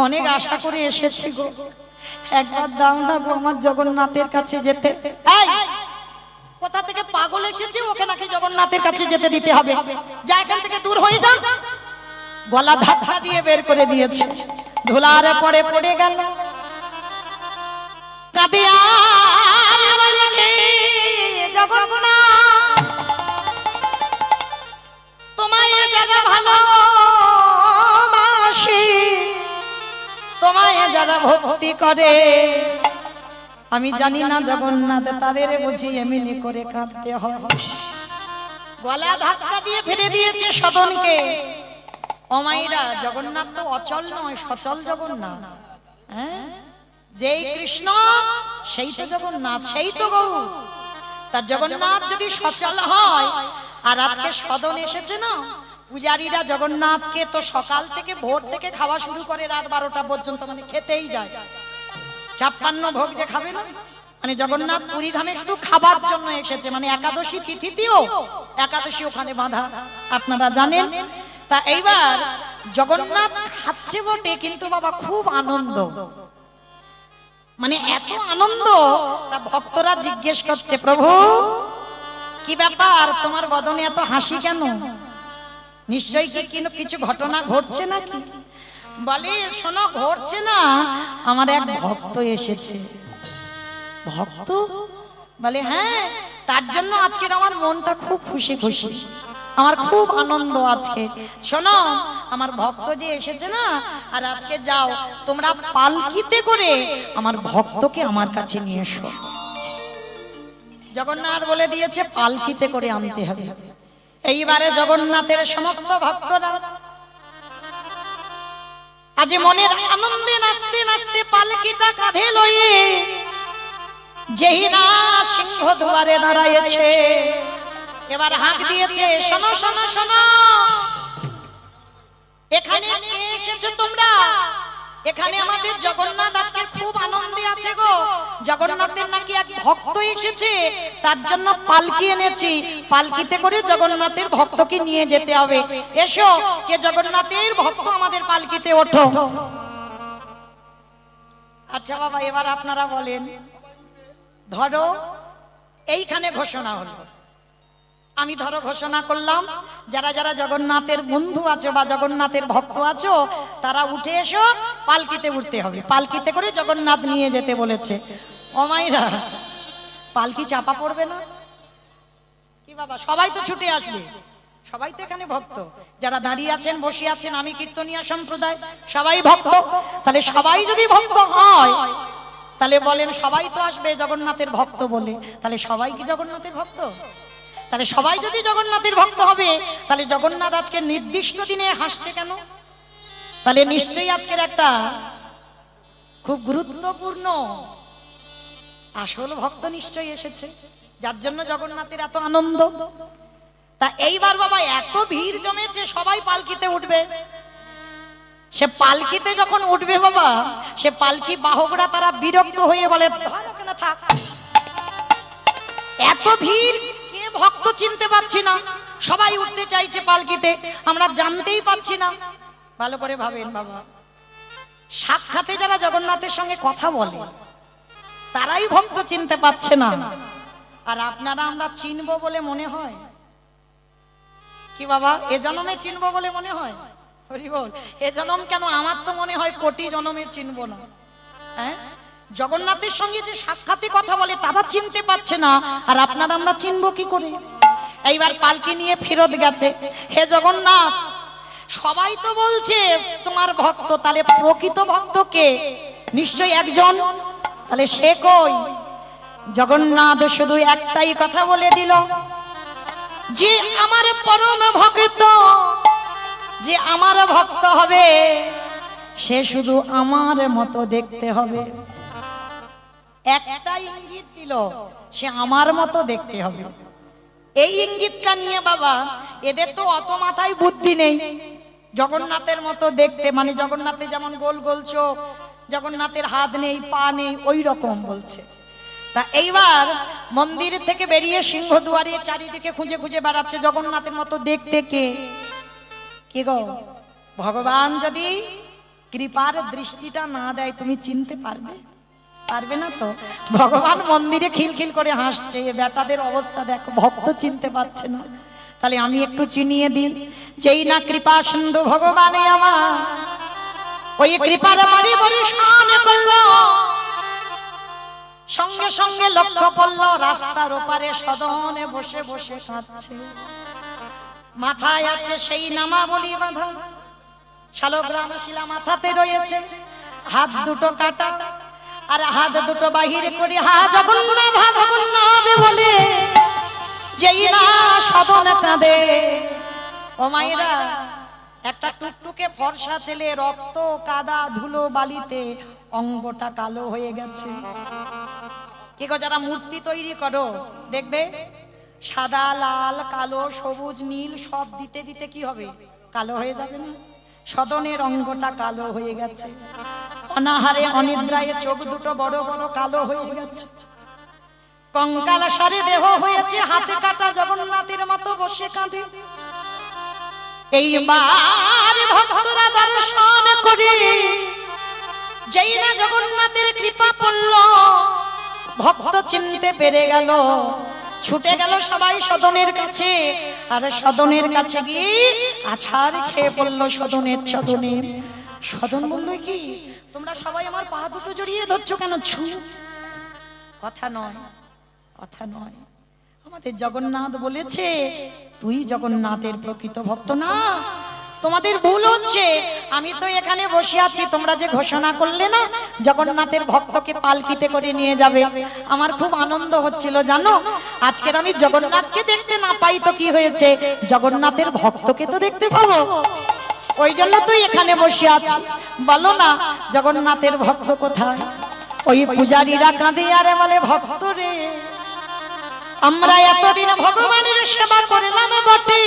অনেক আশা করে এসেছি গো, একবার দাও না গো আমার জগন্নাথের কাছে যেতে। এই কোথা থেকে পাগল এসেছে, ওকে নাকি জগন্নাথের কাছে যেতে দিতে হবে? যা এখান থেকে দূর হয়ে যা। গলা ধাক্কা দিয়ে বের করে দিয়েছে, ধুলারে পড়ে পড়ে গেল। কাঁদে আর বলে, জগন্নাথ তোমায় যারা ভালোবাসে, তোমায় যারা ভক্তি করে, আমি জানি না জগন্নাথ তাদের বুঝি এমনি করে কাঁদতে হয়। গলা ধাক্কা দিয়ে ফেলে দিয়েছে সদনকে। অমাইরা, জগন্নাথ তো অচল নয়, সচল জগন্নাথ। হ্যাঁ, যেই কৃষ্ণ সেই তো জগন্নাথ, সেই তো গৌর। তা জগন্নাথ যদি সচল হয়, আর আজকে সদন এসেছে না, পূজারীরা জগন্নাথকে তো সকাল থেকে ভোর থেকে খাওয়া শুরু করে রাত 12টা পর্যন্ত, মানে খেতেই যায়। 56 ভোগ যে খাবে না, মানে জগন্নাথ পুরী ধামে শুধু খাবার জন্য এসেছে। মানে একাদশী তিথিতেও একাদশী ওখানে বাঁধা, আপনারা জানেন। তা এইবার জগন্নাথ খাচ্ছে বটে, কিন্তু বাবা খুব আনন্দ, মানে এত আনন্দ। তা ভক্তরা জিজ্ঞেস করছে, প্রভু কি ব্যাপার, তোমার বদনে এত হাসি কেন? নিশ্চয়ই কি কিছু ঘটনা ঘটছে নাকি? বলে, শোনো, ঘটছে না, আমার এক ভক্ত এসেছে। ভক্ত? বলে হ্যাঁ, তার জন্য আজকের আমার মনটা খুব খুশি খুশি, আমার খুব আনন্দ আজকে। শোনো, আমার ভক্ত যে এসেছে না, আর আজকে যাও তোমরা পালকিতে করে আমার ভক্তকে আমার কাছে নিয়ে এসো। জগন্নাথ বলে দিয়েছে পালকিতে করে আনতে হবে। এইবারে জগন্নাথের সমস্ত ভক্তরা আজ মনের আনন্দে নাচতে নাচতে পালকিটা কাঁধে লয়ে যেই না সিংহ দুয়ারে দাঁড়ায়েছে, এবার হাঁক দিয়েছে, শোনো শোনো শোনো, এখানে কে এসেছো তোমরা? এখানে আমাদের জগন্নাথ আজকে খুব আনন্দে আছে গো। জগন্নাথের নাকি এক ভক্ত এসেছে, তার জন্য পালকি এনেছি। পালকিতে করে জগন্নাথের ভক্তকে নিয়ে যেতে হবে। এসো, কে জগন্নাথের ভক্ত আমাদের পালকিতে ওঠো। আচ্ছা বাবা, এবার আপনারা বলেন, ধরো এইখানে ঘোষণা হলো, আমি ধরো ঘোষণা করলাম, যারা যারা জগন্নাথের বন্ধু আছো বা জগন্নাথের ভক্ত আছো, তারা উঠে এসো, পালকিতে উঠতে হবে। পালকিতে করে জগন্নাথ নিয়ে যেতে বলেছে। ও মাইরা, পালকি চাপা পড়বে না কি বাবা? সবাই তো ছুটে আসবে, সবাই তো এখানে ভক্ত। যারা দাঁড়িয়ে আছেন, বসে আছেন, আমি কীর্তনিয়া সম্প্রদায়, সবাই ভক্ত। তাহলে সবাই যদি ভক্ত হয়, তাহলে বলেন সবাই তো আসবে জগন্নাথের ভক্ত বলে, তাহলে সবাই কি জগন্নাথের ভক্ত? তাহলে সবাই যদি জগন্নাথের ভক্ত হবে, তাহলে জগন্নাথ আজকে নির্দিষ্ট দিনে হাসছে কেন? তাহলে নিশ্চয়ই আজকের একটা খুব গুরুত্বপূর্ণ আসল ভক্ত নিশ্চয়ই এসেছে, যার জন্য জগন্নাথের এত আনন্দ। তা এইবার বাবা এত ভিড় জমেছে, সবাই পালকিতে উঠবে। সে পালকিতে যখন উঠবে বাবা, সে পালকি বাহকরা তারা বিরক্ত হয়ে বলে, থাক, এত ভিড়, কে ভক্ত চিনতে পারছি না, সবাই উঠতে চাইছে পালকিতে, আমরা জানতেই পাচ্ছি না। ভালো করে ভাবেন বাবা, সাক্ষাতে যারা জগন্নাথের সঙ্গে কথা বলে, তারাই ভক্ত চিনতে পারছে না, আর আপনারা আমরা চিনবো বলে মনে হয় কি বাবা? এ জন্মে চিনবো বলে মনে হয়? হরি বল। এ জন্ম কেন, আমার তো মনে হয় কোটি জন্মে চিনবো না। হ্যাঁ, জগন্নাথের সঙ্গে যে সাক্ষাতে কথা বলে তারা চিনতে পারছে না, আর আপনারা আমরা চিনবো কি করে? এইবার পালকি নিয়ে ফেরত গেছে। হে জগন্নাথ, সবাই তো বলছে তোমার ভক্ত, তাহলে প্রকৃত ভক্ত কে? নিশ্চয়ই একজন, তাহলে সে কই? জগন্নাথ শুধু একটাই কথা বলে দিল, যে আমার পরম ভক্ত, যে আমার ভক্ত হবে, সে শুধু আমার মতো দেখতে হবে। একটা ইঙ্গিত দিল, সে আমার মতো দেখতে হবে। এই ইঙ্গিতটা নিয়ে বাবা, এদের তো অত মাথায় বুদ্ধি নেই। জগন্নাথের মতো দেখতে, মানে জগন্নাথের যেমন গোল গোল চোখ, জগন্নাথের হাত নেই, পা নেই, ওই রকম বলছে। তা এইবার মন্দির থেকে বেরিয়ে সিংহ দুয়ারে চারিদিকে খুঁজে খুঁজে বেড়াচ্ছে, জগন্নাথের মতো দেখতে কে? কে গো? ভগবান যদি কৃপার দৃষ্টিটা না দেয়, তুমি চিনতে পারবে? পারবে না তো। ভগবান মন্দিরে খিলখিল করে হাসছে, বেটাদের অবস্থা দেখো, ভক্ত চিনতে পারছে না। তাহলে আমি একটু চিনিয়ে দিই, যেই না কৃপা সিন্ধু ভগবানে আমার, ওই কৃপার বাড়ি বরিশান করলো, সঙ্গে সঙ্গে লক্ষ্য পড়ল রাস্তার ওপারে সদনে বসে বসে কাঁদছে। মাথায় আছে সেই নামাবলী বাঁধা, শালগ্রাম শিলা মাথাতে রয়েছে, হাত দুটো কাটা আর হাত দুটো বাহির করে হা জগন্নাথ বলে যেই না সদন কাঁদে। ও মায়েরা, একটা টুকটুকে ফর্সা ছেলে রক্ত কাদা ধুলো বালিতে অঙ্গটা কালো হয়ে গেছে। কি গো, যারা মূর্তি তৈরি করো দেখবে সাদা লাল কালো সবুজ নীল সব দিতে দিতে কি হবে, কালো হয়ে যাবে না? সদনের অঙ্গটা কালো হয়ে গেছে, অনাহারে অনিদ্রায় চোখ দুটো বড় বড় কালো হয়ে গেছে, কঙ্কাল সারে দেহ হয়েছে, হাতে কাটা জগন্নাথের মতো বসে কাঁদে। এইবার ভক্তরা দর্শন করে যেই না জগন্নাথের কৃপা পড়ল, ভক্ত চিনতে পেরে গেল, ছুটে গেল সবাই সদনের কাছে। আর সদনের কাছে গিয়ে আছাড় খেয়ে পড়লো সদনের চরণে। সদন বললো, কি তোমরা সবাই আমার পা দুটো জড়িয়ে ধরছো কেন? ছু, কথা নয়, কথা নয়। আমাদের জগন্নাথ বলেছে, তুই জগন্নাথের প্রকৃত ভক্ত না, তোমাদের ভুল হচ্ছে। আমি তো এখানে বসে আছি, তোমরা যে ঘোষণা করলে না জগন্নাথের ভক্তকে পালকিতে করে নিয়ে যাবে, আমার খুব আনন্দ হচ্ছিল জানো। আজকের আমি জগন্নাথকে দেখতে না পাই তো কি হয়েছে, জগন্নাথের ভক্তকে তো দেখতে পাবো, ওই জন্য তো এখানে বসে আছি। বলো না জগন্নাথের ভক্ত কোথায়? ওই পূজারীরা কাঁদে আরে বলে, ভক্ত রে, আমরা এতদিন ভগবানের সেবা করলাম বটে,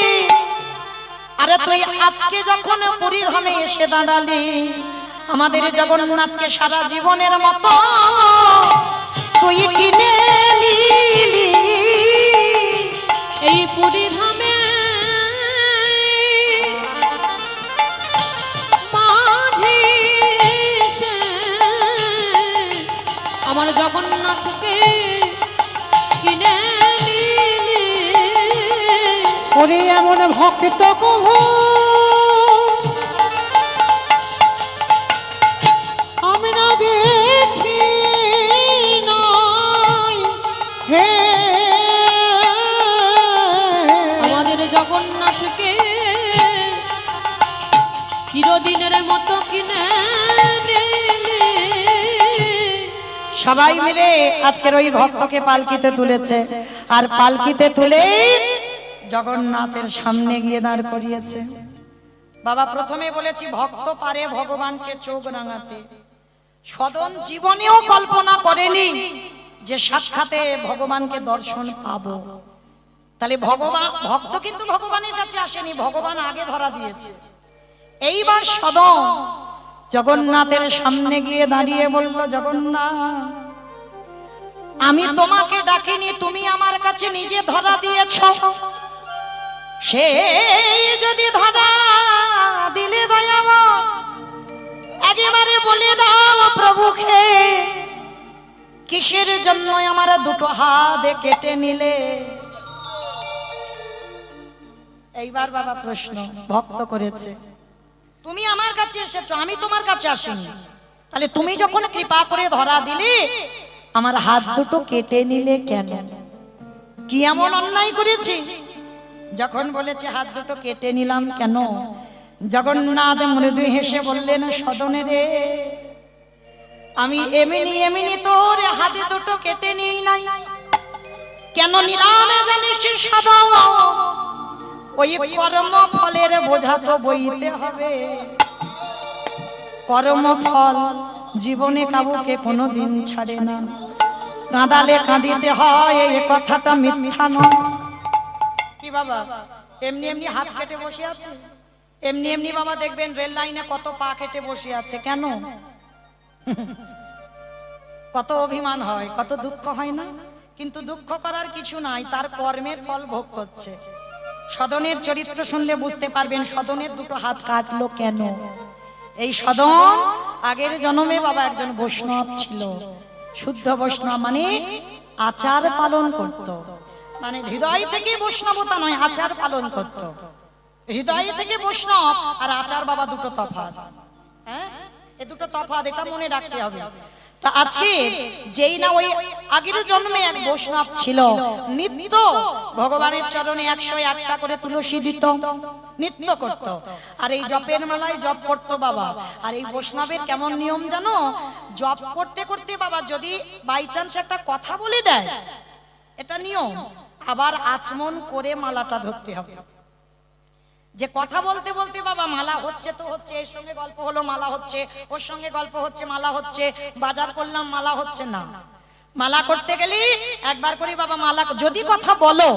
আরে তুই আজকে যখন পুরী ধামে এসে দাঁড়ালি, আমাদের জগন্নাথকে সারা জীবনের মতো তুই কিনে নিলি। এই পুরী ধামে মাঝে এসে আমার জগন্নাথকে কিনে নিলি। ওরে এমন ভক্ত কহ আমি না দেখি নাই, হে আমাদের জগন্নাথকে চিরদিনের মতো কিনে নিলি। সবাই মিলে আজকের ওই ভক্তকে পালকিতে তুলেছে, আর পালকিতে তুলে জগন্নাথের সামনে গিয়ে দাঁড় করিয়েছে। বাবা প্রথমে বলেছি, ভক্ত পারে ভগবানকে চোখ রাঙাতে। সদন জীবনেও কল্পনা করেনি যে সাক্ষাতে ভগবানকে দর্শন পাবো। তাহলে ভগবান, ভক্ত কিন্তু ভগবানের কাছে আসেনি, ভগবান আগে ধরা দিয়েছে। এইবার সদন জগন্নাথের সামনে গিয়ে দাঁড়িয়ে বলল, জগন্নাথ, আমি তোমাকে ডাকিনি, তুমি আমার কাছে নিজে ধরা দিয়েছ। সেই যদি ধরা দিলে দয়াময়, একেবারে বলে দাও প্রভুকে, কিসের জন্য আমার দুটো হাত কেটে নিলে? এইবার বাবা প্রশ্ন ভক্ত করেছে, তুমি আমার কাছে এসেছো, আমি তোমার কাছে আসিনি, তাহলে তুমি যখন কৃপা করে ধরা দিলে আমার হাত দুটো কেটে নিলে কেন? কি এমন অন্যায় করেছি? যখন বলেছে হাত দুটো কেটে নিলাম কেন, জগন্নাথ মৃদু হেসে বললেন, সদনে রে, আমি এমনি এমনি তোর হাতে দুটো কেটে নিই নাই। কেন নিলাম জানিস সদন? ওই কর্ম ফলের বোঝা তো বইতে হবে। কর্ম ফল জীবনে কাউকে কোনোদিন ছাড়ে না, কাঁদালে কাঁদিতে হয়, এই কথাটা মিথ্যা নয়। কি বাবা এমনি এমনি হাত কেটে বসে আছে? এমনি এমনি বাবা দেখবেন রেল লাইনে কত পা কেটে বসে আছে, কেন? কত অভিমান হয়, কত দুঃখ হয় না? কিন্তু দুঃখ করার কিছু নাই, তার কর্মের ফল ভোগ করছে। সদনের চরিত্র শুনলে বুঝতে পারবেন সদনের দুটো হাত কাটলো কেন। এই সদন আগের জন্মে বাবা একজন বৈষ্ণব ছিল, শুদ্ধ বৈষ্ণব, মানে আচার পালন করত, মানে হৃদয় থেকে বৈষ্ণবতা নয়, আচার পালন করত। হৃদয় থেকে বৈষ্ণব আর আচার বাবা দুটো তফাৎ, হ্যাঁ, এই দুটো তফাৎ, এটা মনে রাখতে হবে। তা আজকে যেই না ওই আগের জন্মে এক বৈষ্ণব ছিল, নিত্য ভগবানের চরণে 108টা করে তুলসী দিত, নিত্য করত। আর এই জপের মালায় জপ করত বাবা। আর এই বৈষ্ণবের কেমন নিয়ম জানো, জপ করতে করতে বাবা যদি বাই চান্স একটা কথা বলে দেয়, এটা নিয়ম, আবার আচমন করে মালাটা ধরতে হবে। যে কথা বলতে বলতে বাবা মালা হচ্ছে তো হচ্ছে, এর সঙ্গে গল্প হলো মালা হচ্ছে, ওর সঙ্গে গল্প হচ্ছে মালা হচ্ছে, বাজার করলাম মালা হচ্ছে না। মালা করতে গেলে একবার করে বাবা মালা যদি কথা বলো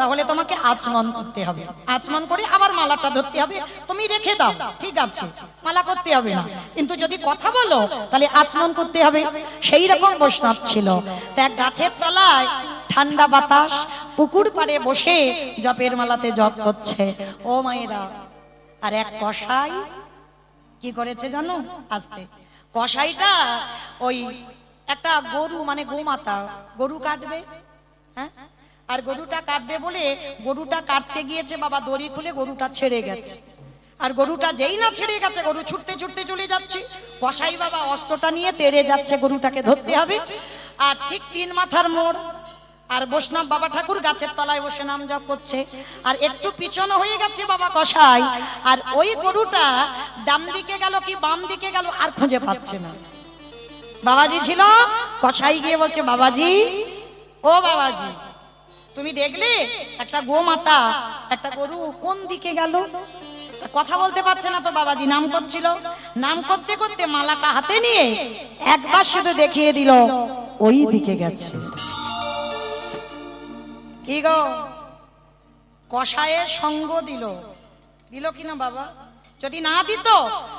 তাহলে তোমাকে আচমন করতে হবে, আচমন করে আবার মালাটা ধরতে হবে। তুমি রেখে দাও ঠিক আছে, মালা করতে হবে না, কিন্তু যদি কথা বলো তাহলে আচমন করতে হবে। সেই রকম বৈষ্ণব ছিল। তা এক গাছের তলায় ঠান্ডা বাতাস, পুকুর পাড়ে বসে জপের মালাতে জপ করছে ও মায়েরা। আর এক কসাই কি করেছে জানো, আস্তে কসাইটা ওই একটা গরু মানে গোমাতা, গরু কাটবে, হ্যাঁ, আর গরুটা কাটবে বলে গরুটা কাটতে গিয়েছে বাবা, দড়ি খুলে গরুটা ছেড়ে গেছে। আর গরুটা যেই না ছেড়ে গেছে গরু ছুটতে ছুটতে চলে যাচ্ছে। কসাই বাবা অস্ত্রটা নিয়ে তেড়ে যাচ্ছে, গরুটাকে ধরতে হবে। আর ঠিক 3 মাথার মোড়, আর বৈষ্ণব বাবা ঠাকুর গাছের তলায় বসে নাম জপ করছে। আর একটু পিছনে হয়ে গেছে বাবা কসাই, আর ওই গরুটা ডান দিকে গেল কি বাম দিকে গেল আর খুঁজে পাচ্ছে না। বাবাজি ছিল, কসাই গিয়ে বলছে বাবাজি, ও বাবাজি তুমি দেখলে একটা গোমাতা একটা গরু কোন দিকে গেল? কথা বলতে পারছে না তো বাবাজি নাম করছিল, নাম করতে করতে মালাটা হাতে নিয়ে একবার শুধু দেখিয়ে দিল ওই দিকে গেছে। কি গো, কসাইয়ের সঙ্গ দিল, দিল কিনা বাবা? যদি না দিত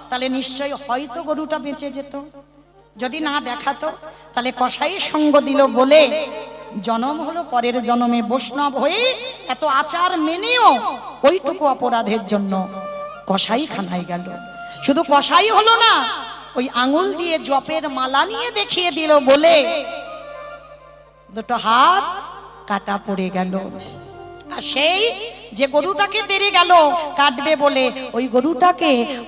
তাহলে নিশ্চয়ই হয়তো গরুটা বেঁচে যেত, যদি না দেখাতো তাহলে কসাইয়ের সঙ্গ দিল বলে জন্ম হলো। পরের জন্মে বৈষ্ণব হয়ে এত আচার মেনেও ওইটুকু অপরাধের জন্য কসাই খানায় গেল। শুধু কসাই হলো না, ওই আঙুল দিয়ে জপের মালা নিয়ে দেখিয়ে দিল বলে দুটো হাত কাটা পড়ে গেল। আর সেই যে গরুটাকে তেড়ে গেল কাটবে বলে,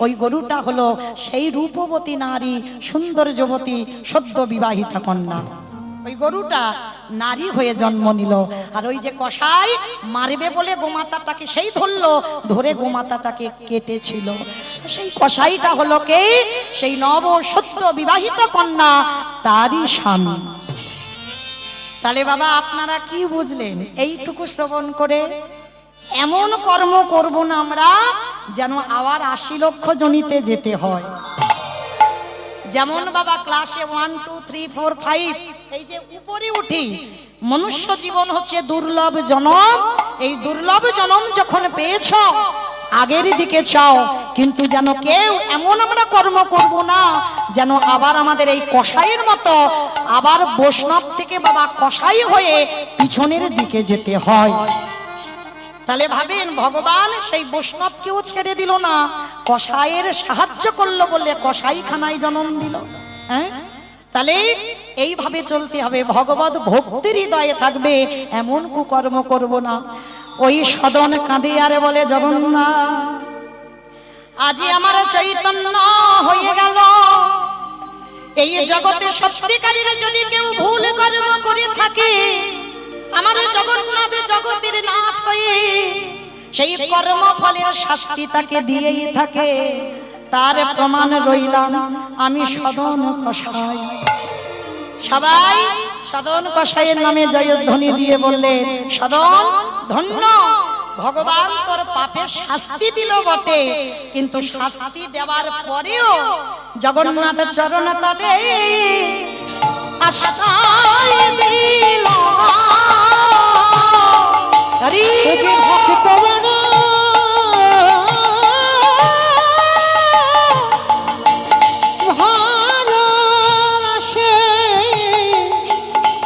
ওই গরুটা হলো সেই রূপবতী নারী, সুন্দর যুবতী, সদ্য বিবাহিতা কন্যা। ওই গরুটা নারী হয়ে জন্ম নিল। আর ওই যে কসাই মারবে বলে গোমাতাটাকে সেই ধরলো, ধরে গোমাতাটাকে কেটেছিল। সেই কসাইটা হলো কে? সেই নব সদ্য বিবাহিতা কন্যা, তারই স্বামী। তাহলে বাবা আপনারা কি বুঝলেন এইটুকু শ্রবণ করে? এমন কর্ম করব না আমরা যেন আবার 80 লক্ষ জনিতে যেতে হয়। যেমন বাবা ক্লাসে 1 2 3 4 5 এই যে উপরে উঠি, মনুষ্য জীবন হচ্ছে দুর্লভ জনম। এই দুর্লভ জনম যখন পেয়েছো আগের দিকে চাও, কিন্তু যেন কেউ এমন আমরা কর্ম করব না যেন আবার আমাদের এই কসাইয়ের মতো আবার বৈষ্ণব থেকে বাবা কসাই হয়ে পিছনের দিকে যেতে হয়। তাহলে ভাবেন ভগবান সেই বৈষ্ণবকেও ছেড়ে দিল না, কসাইয়ের সাহায্য করলো বলে কসাইখানায় জন্ম দিল। হ্যাঁ, তাহলে এইভাবে চলতে হবে, ভগবত ভক্তির হৃদয়ে থাকবে, এমন কুকর্ম করব না। ওই সদন কাঁদে আর বলে জগন্নাথ আজি আমার চৈতন্য হয়ে গেল। এই জগতে সত্যিকারের যদি কেউ ভুল কর্ম করে থাকে, আমার জগন্নাথ জগতের নাথ হয়ে সেই কর্ম ফলের শাস্তি তাকে দিয়েই থাকে। তার প্রমাণ রইলাম আমি সদন কসাই। সবাই সদন কসাইয়ের নামে জয়ধ্বনি দিয়ে বললেন সদন ধন্য, ভগবান তোর পাপের শাস্তি দিল বটে, কিন্তু শাস্তি দেওয়ার পরেও জগন্নাথ চরণ তলে আশ্রয় দিল।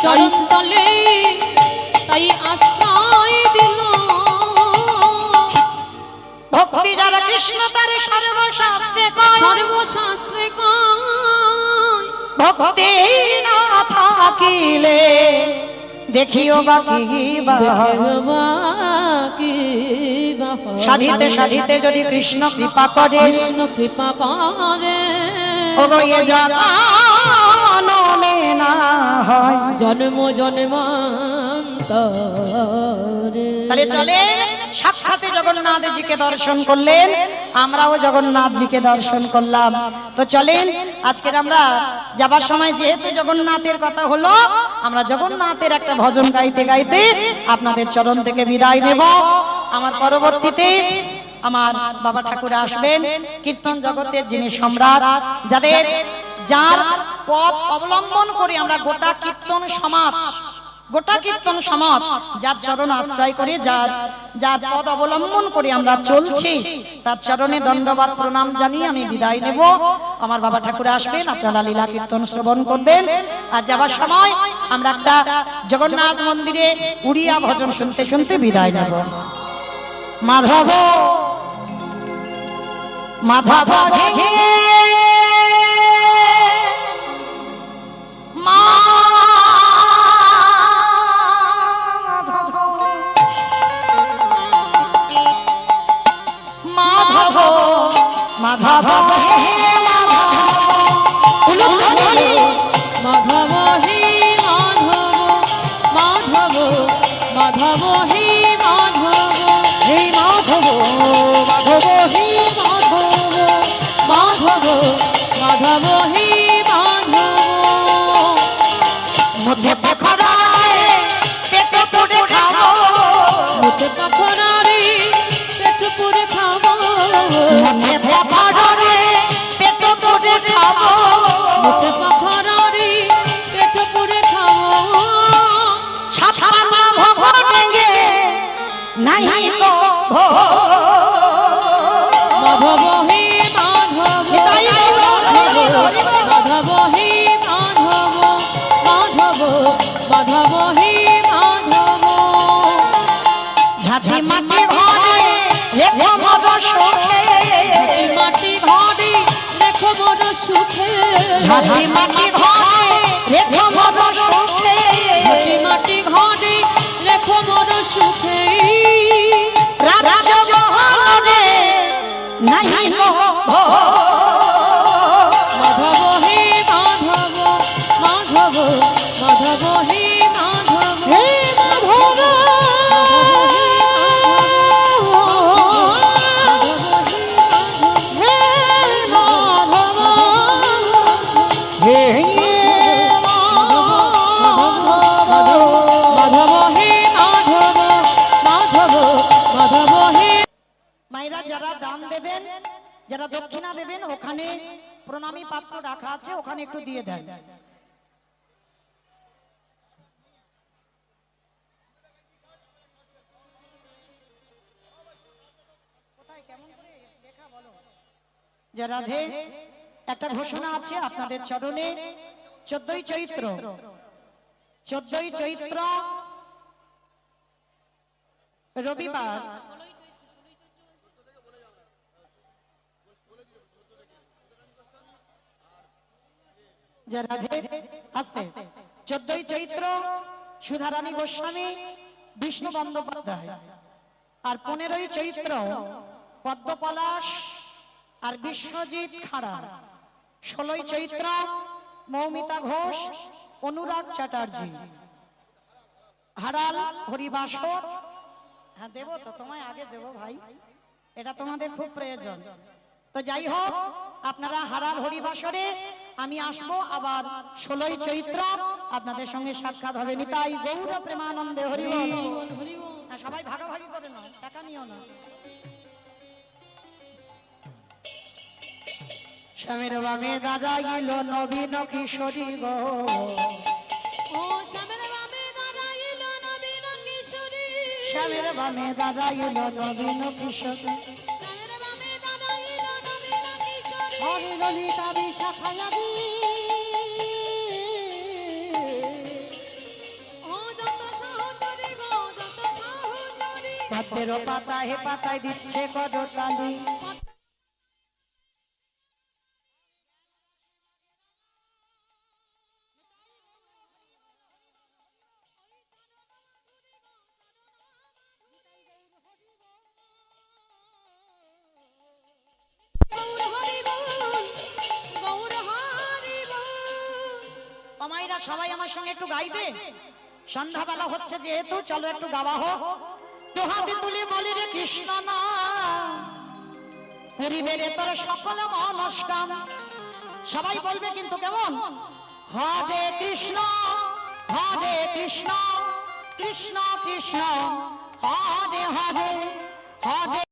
চরণ তলে তাই আশ্রয় দিল। ভক্তি যারা কৃষ্ণ তার সর্বশাস্ত্রে সর্বশাস্ত্রে কয়, ভক্তি না থাকিলে দেখিও বাকি সাধিতে সাধিতে যদি কৃষ্ণ কৃপা করে, কৃষ্ণ কৃপা করে ওগো এ জনমে না হয় জন্ম জন্মান্তরে। তাহলে চলে সাক্ষাতে জগন্নাথজিকে দর্শন করলেন, আমরাও জগন্নাথজিকে দর্শন করলাম। তো চলেন আজকের আমরা যাবার সময় যেহেতু জগন্নাথের কথা হলো, আমরা জগন্নাথের একটা ভজন গাইতে গাইতে আপনাদের চরণ থেকে বিদায় নেব। আমার পরবর্তীতে আমার বাবা ঠাকুর আসবেন, কীর্তন জগতের যিনি সম্রাট, যার পথ অবলম্বন করে আমরা গোটা কীর্তন সমাজ যার চরণ আশ্রয় করে, যার পথ অবলম্বন করে আমরা চলছি, তার চরণে দণ্ডবাদ প্রণাম জানিয়ে আমি বিদায় নেব। আমার বাবা ঠাকুর আসবেন, আপনারা লীলা কীর্তন শ্রবণ করবেন। আর যাবার সময় আমরা একটা জগন্নাথ মন্দিরে উড়িয়া ভজন শুনতে শুনতে বিদায় নেব। মাধব মাধব ঢেকে মাধব মাধব হে মাধব হে মাধব মাধব মাধব হে মাধব হে মাধব মাধব হে মাধব মাধব মাধব হে মাধব মধ্যে পখরায় পেট পুড়ে খাবো, মুতে পাখরারে পেট পুরে খাবো, মধ্যে পখরায় পেট পুড়ে খাবো, মুতে পাখরারে পেট পুরে খাবো, ছাপানা ভব ডেঙ্গে নাই তো ভো। মাধব হে মাধব মাধব হে মাধব মাধব মাধব হে মাধব ঝাঁঝি মাটি ঘরে রেখো মর সুখে, মাটি ঘরে রেখো মোর সুখে, ঝাঁঝি মাটি ঘরে রেখো মর সুখে, মাটি ঘরে রেখো মোর সুখে, রাজ্য বহরে নাই তো ভো। মাধব হে মাধব মাধব মাধব হে মাধব হে মাধব হে মাধব হে মাধব হে মাধব মাধব মাধব হে। মায়েরা যারা দান দেবেন, যারা দক্ষিণা দেবেন, ওখানে প্রণামী পাত্র রাখা আছে, ওখানে একটু দিয়ে দেন। জয় রাধে। একটা ঘোষণা আছে আপনাদের চরণে। 14ই চৈত্র রবিবার, জয় রাধে। আস্তে 14ই চৈত্র সুধারানী গোস্বামী, বিষ্ণু বন্দ্যোপাধ্যায়, আর 15ই চৈত্র পদ্মপলাশ আর বিশ্বজিৎ খাড়া, 16ই চৈত্র মৌমিতা ঘোষ, অনুরাগ চ্যাটার্জি, হারাল হরিবাসর। হ্যাঁ দেবো তো, তোমায় আগে দেবো ভাই, এটা তোমাদের খুব প্রয়োজন। তো যাই হোক, আপনারা হারাল হরিবাসরে আমি আসবো, আবার 16ই চৈত্র আপনাদের সঙ্গে সাক্ষাৎ হবে। নিতাই গৌর প্রেমানন্দে হরি বল। হ্যাঁ, সবাই ভাগাভাগি করে নাও, টাকা নিও না। স্বামীর বামে দাদা গেল নবীন কিশোরী গো, ও শ্যামের বামে দাঁড়াইল নবীন কিশোরী, স্বামীর বামে দাদা গেল নবীন কিশোরী, শ্যামের বামে দাঁড়াইল নবীন কিশোরী, হরি ললিতা বিশাখায়াদি ও যত সহচরী গো যত সহচরী, পদ্মের পাতা হে পাতায় দিচ্ছে কদতালি, গৌর হরি বল গৌর হরি বল। মায়েরা সবাই আমার সঙ্গে একটু গাইবে। সন্ধ্যাবেলা হচ্ছে যেহেতু, চলো একটু গাওয়া হোক। তো দুহাতে তুলে বলি রে কৃষ্ণ না হরিবে রে তোর সকল মনস্কাম। সবাই বলবে কিন্তু কেমন? হরে কৃষ্ণ কৃষ্ণ কৃষ্ণ কৃষ্ণ হরে হরে হরে